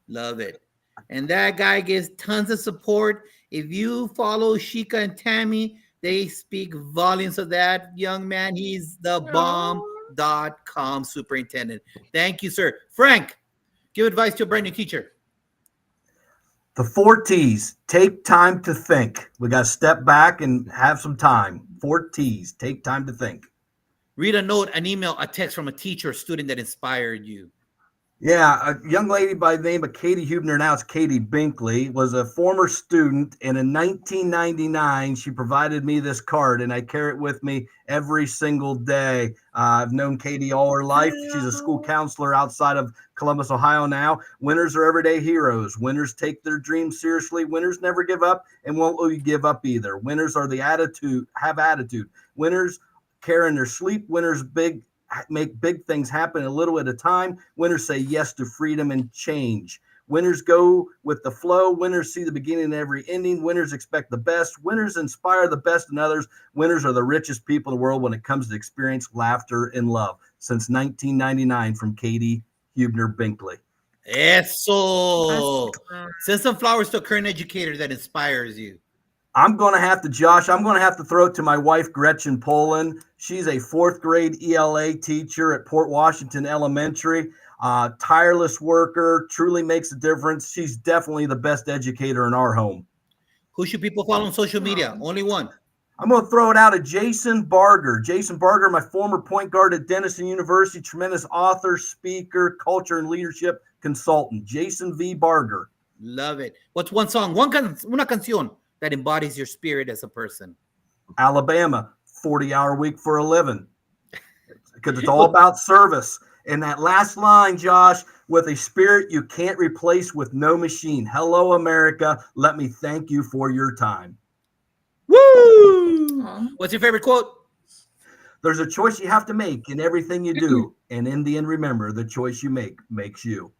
Love it. And that guy gives tons of support. If you follow Sheikah and Tammy, they speak volumes of that young man. He's the bomb.com superintendent. Thank you, sir. Frank, give advice to a brand new teacher. The 4 T's. Take time to think. We got to step back and have some time. 4 T's. Take time to think. Read a note, an email, a text from a teacher or student that inspired you. Yeah, a young lady by the name of Katie Hubner, now it's Katie Binkley, was a former student, and in 1999, she provided me this card, and I carry it with me every single day. I've known Katie all her life. She's a school counselor outside of Columbus, Ohio now. Winners are everyday heroes. Winners take their dreams seriously. Winners never give up and won't let you give up either. Winners are have attitude. Winners care in their sleep. Winners make big things happen a little at a time. Winners say yes to freedom and change. Winners go with the flow. Winners see the beginning of every ending. Winners expect the best. Winners inspire the best in others. Winners are the richest people in the world when it comes to experience, laughter, and love. Since 1999, from Katie Hubner Binkley. Eso. Send some flowers to a current educator that inspires you. I'm going to have to throw it to my wife, Gretchen Poland. She's a 4th grade ELA teacher at Port Washington Elementary. Tireless worker, truly makes a difference. She's definitely the best educator in our home. Who should people follow on social media? Only one. I'm going to throw it out to Jason Barger. Jason Barger, my former point guard at Denison University, tremendous author, speaker, culture, and leadership consultant. Jason V. Barger. Love it. What's one song, una canción that embodies your spirit as a person? Alabama, 40-hour week for a living. Because it's all about service. And that last line, Josh, with a spirit you can't replace with no machine. Hello, America. Let me thank you for your time. Woo! What's your favorite quote? There's a choice you have to make in everything you do. And in the end, remember, the choice you make makes you.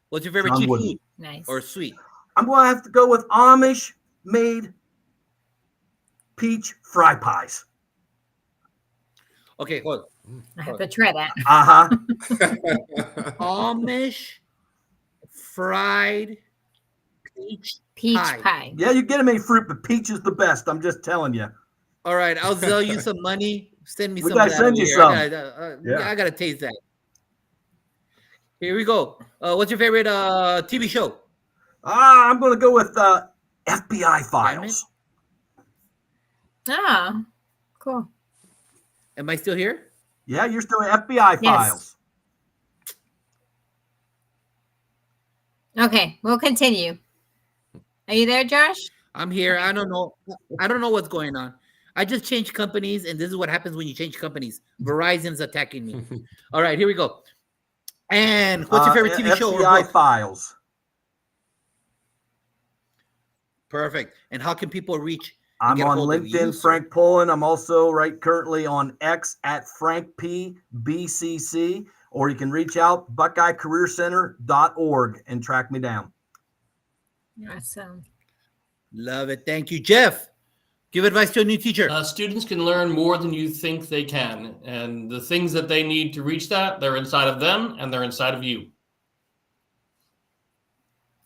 What's your favorite John cheap Wooden. food? Nice. Or sweet? I'm going to have to go with Amish-made peach fry pies. Okay, hold on. I have to try that. Uh-huh. Amish fried peach pie. pie. Yeah, you get them any fruit, but peach is the best. I'm just telling you. All right, I'll sell you some money. Send me We some. gotta of that send you over here. some. Yeah, I gotta taste that. Here we go. What's your favorite TV show? I'm going to go with FBI Files. Oh, cool. Am I still here? Yeah, you're still FBI Files. Okay, we'll continue. Are you there, Josh? I'm here. I don't know. I don't know what's going on. I just changed companies, and this is what happens when you change companies. Verizon's attacking me. All right, here we go. And what's your favorite TV show or FBI book? Files. Perfect. And how can people reach? and I'm get a on hold of you, LinkedIn, sir? Frank Pullen. I'm also currently on X at Frank P BCC, or you can reach out BuckeyeCareerCenter.org and track me down. Awesome. Love it. Thank you, Jeff. Give advice to a new teacher. Students can learn more than you think they can. And the things that they need to reach that, they're inside of them and they're inside of you.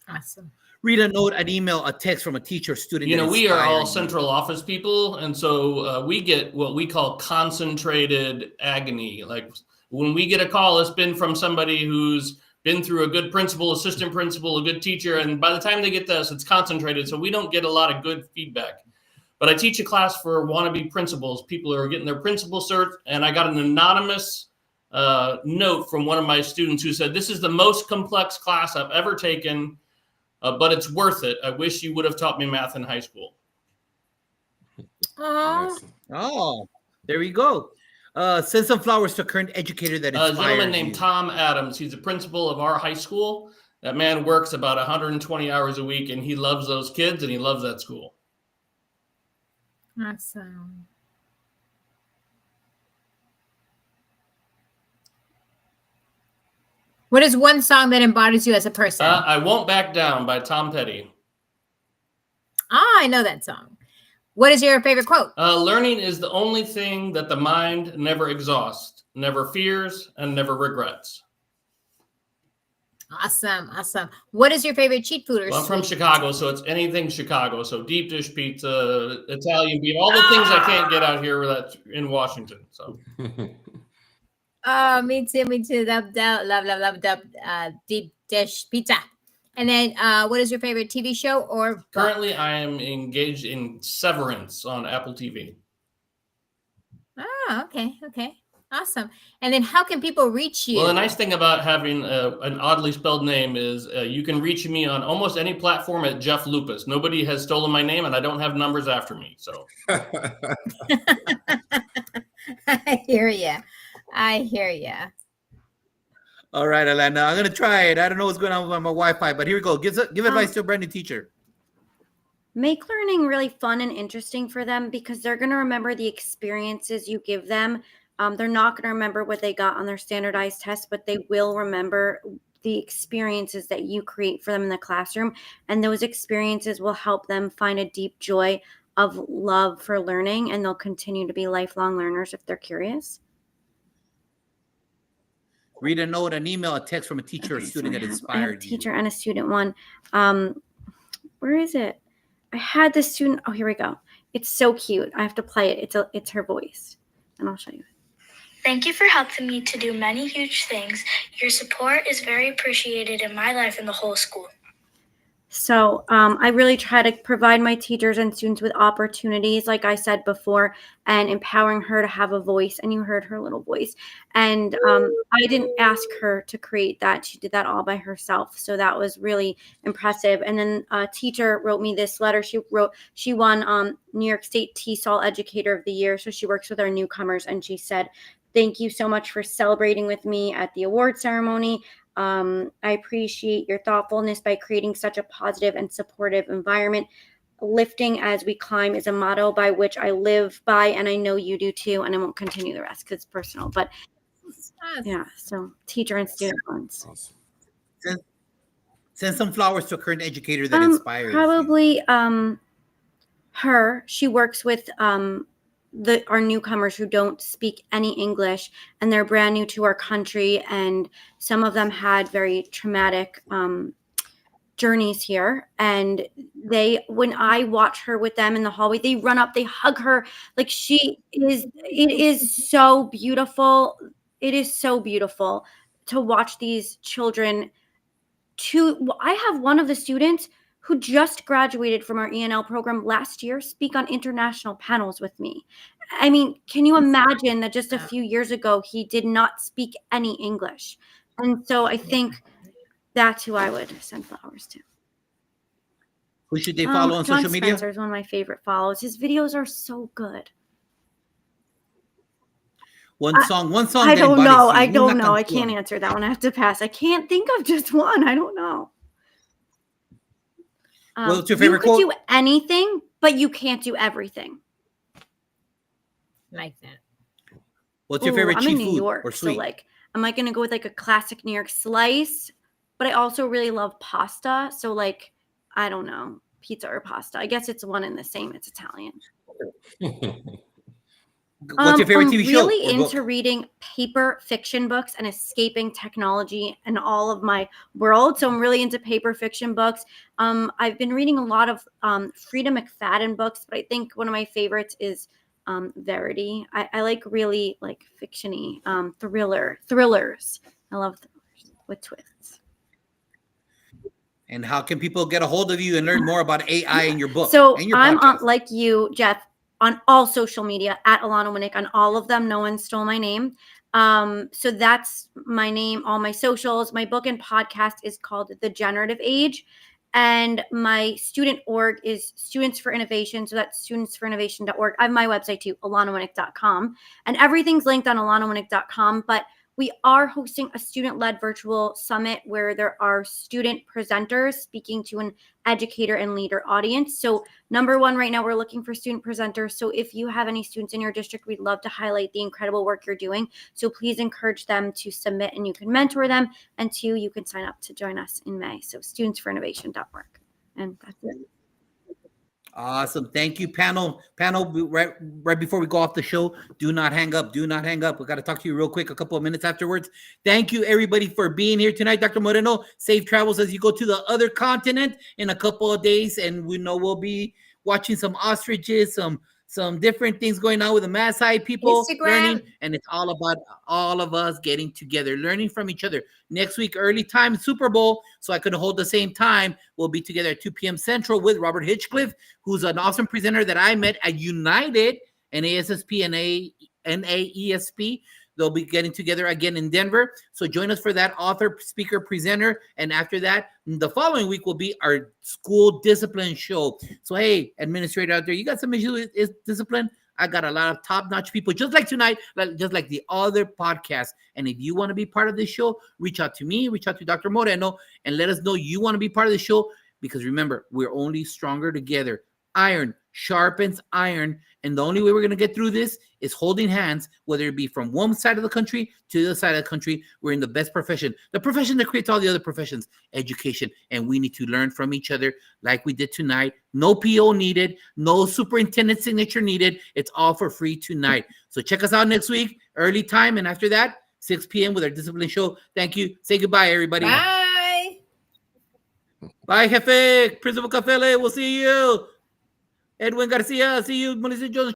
Awesome. Read a note, an email, a text from a teacher, student. You know, we are all inspired you. central office people. And so we get what we call concentrated agony. Like when we get a call, it's been from somebody who's been through a good principal, assistant principal, a good teacher. And by the time they get to us, it's concentrated. So we don't get a lot of good feedback. But I teach a class for wannabe principals, people who are getting their principal cert. And I got an anonymous note from one of my students who said, "This is the most complex class I've ever taken, but it's worth it. I wish you would have taught me math in high school." Oh, Oh, there we go. Send some flowers to a current educator that A inspired gentleman named you. Tom Adams. He's the principal of our high school. That man works about 120 hours a week, and he loves those kids, and he loves that school. awesome. What is one song that embodies you as a person? I Won't Back Down by Tom Petty. I know that song. What is your favorite quote? Learning is the only thing that the mind never exhausts, never fears, and never regrets. Awesome. Awesome. What is your favorite cheat food or Well, I'm from sweet? Chicago, so it's anything Chicago. So deep dish pizza, Italian beef, all the things I can't get out here that's in Washington. So Oh, me too. Me too. Love, deep dish pizza. And then, what is your favorite TV show or book? currently, I am engaged in Severance on Apple TV. Oh, okay. Okay. Awesome. And then, how can people reach you? Well, the nice thing about having an oddly spelled name is you can reach me on almost any platform at Jeff Lupus. Nobody has stolen my name, and I don't have numbers after me. So I hear you. I hear you. All right, Alana. I'm gonna try it. I don't know what's going on with my Wi-Fi, but here we go. Give advice to a brand new teacher. Make learning really fun and interesting for them because they're going to remember the experiences you give them. They're not going to remember what they got on their standardized test, but they will remember the experiences that you create for them in the classroom. And those experiences will help them find a deep joy of love for learning, and they'll continue to be lifelong learners if they're curious. Read a note, an email, a text from a teacher or Okay, so student that I have a inspired you. teacher and a student one. Where is it? I had the student. Oh, here we go. It's so cute. I have to play it. It's her voice, and I'll show you. Thank you for helping me to do many huge things. Your support is very appreciated in my life and the whole school. So I really try to provide my teachers and students with opportunities, like I said before, and empowering her to have a voice. And you heard her little voice. And I didn't ask her to create that. She did that all by herself. So that was really impressive. And then a teacher wrote me this letter. She won New York State TESOL Educator of the Year. So she works with our newcomers. And she said, "Thank you so much for celebrating with me at the award ceremony. I appreciate your thoughtfulness by creating such a positive and supportive environment. Lifting as we climb is a motto by which I live by, and I know you do too." And I won't continue the rest because it's personal. But yeah, so teacher and student ones. Awesome. Send some flowers to a current educator that inspires you. Probably her. She works with our newcomers who don't speak any English, and they're brand new to our country, and some of them had very traumatic journeys here. And when I watch her with them in the hallway, they run up, they hug her. Like it is so beautiful. It is so beautiful to watch these children. I have one of the students who just graduated from our ENL program last year speak on international panels with me. I mean, can you imagine that just a few years ago, he did not speak any English? And so I think that's who I would send flowers to. Who should they follow on John social media? Spencer is one of my favorite follows. His videos are so good. One song. I that don't embodies know. you. I don't Una know. I canción. can't answer that one. I have to pass. I can't think of just one. I don't know. What's your favorite You could quote? do anything, but you can't do everything. Like that. What's your Ooh, favorite I'm cheap in New food York, or so sweet? like, am I gonna go with like a classic New York slice? But I also really love pasta. So like, I don't know, pizza or pasta. I guess it's one and the same. It's Italian. What's your favorite I'm TV show really or book? into reading paper fiction books and escaping technology and all of my world. So I'm really into paper fiction books. I've been reading a lot of Frida McFadden books, but I think one of my favorites is Verity. I like really like fiction-y thrillers. I love thrillers with twists. And how can people get a hold of you and learn more about AI in your book So and your I'm podcast? like you, Jeff, on all social media at Alana Winnick, on all of them. No one stole my name. So that's my name, all my socials. My book and podcast is called The Generative Age. And my student org is Students for Innovation. So that's studentsforinnovation.org. I have my website too, alanawinnick.com. And everything's linked on alanawinnick.com. But we are hosting a student-led virtual summit where there are student presenters speaking to an educator and leader audience. So number one, right now, we're looking for student presenters. So if you have any students in your district, we'd love to highlight the incredible work you're doing. So please encourage them to submit and you can mentor them. And two, you can sign up to join us in May. So studentsforinnovation.org. And that's it. Awesome. Thank you, panel. Right before we go off the show, do not hang up. Do not hang up. We got to talk to you real quick a couple of minutes afterwards. Thank you, everybody, for being here tonight. Dr. Moreno, safe travels as you go to the other continent in a couple of days. And we know we'll be watching some ostriches, some different things going on with the Maasai people Instagram. learning. And it's all about all of us getting together, learning from each other. Next week, early time, Super Bowl, so I could hold the same time. We'll be together at 2 p.m. Central with Robert Hitchcliffe, who's an awesome presenter that I met at United and ASSP and NAESP. They'll be getting together again in Denver. So join us for that author, speaker, presenter. And after that, the following week will be our school discipline show. So, hey, administrator out there, you got some issues with discipline? I got a lot of top-notch people just like tonight, just like the other podcasts. And if you want to be part of this show, reach out to me, reach out to Dr. Moreno, and let us know you want to be part of the show. Because remember, we're only stronger together. Iron sharpens iron. And the only way we're going to get through this is holding hands, whether it be from one side of the country to the other side of the country. We're in the best profession, the profession that creates all the other professions, education. And we need to learn from each other like we did tonight. No PO needed, no superintendent signature needed. It's all for free tonight. So check us out next week, early time. And after that, 6 p.m. with our discipline show. Thank you. Say goodbye, everybody. Bye. Bye, Jefe. Principal Cafele. We'll see you. Edwin Garcia. See you. Melissa Jones.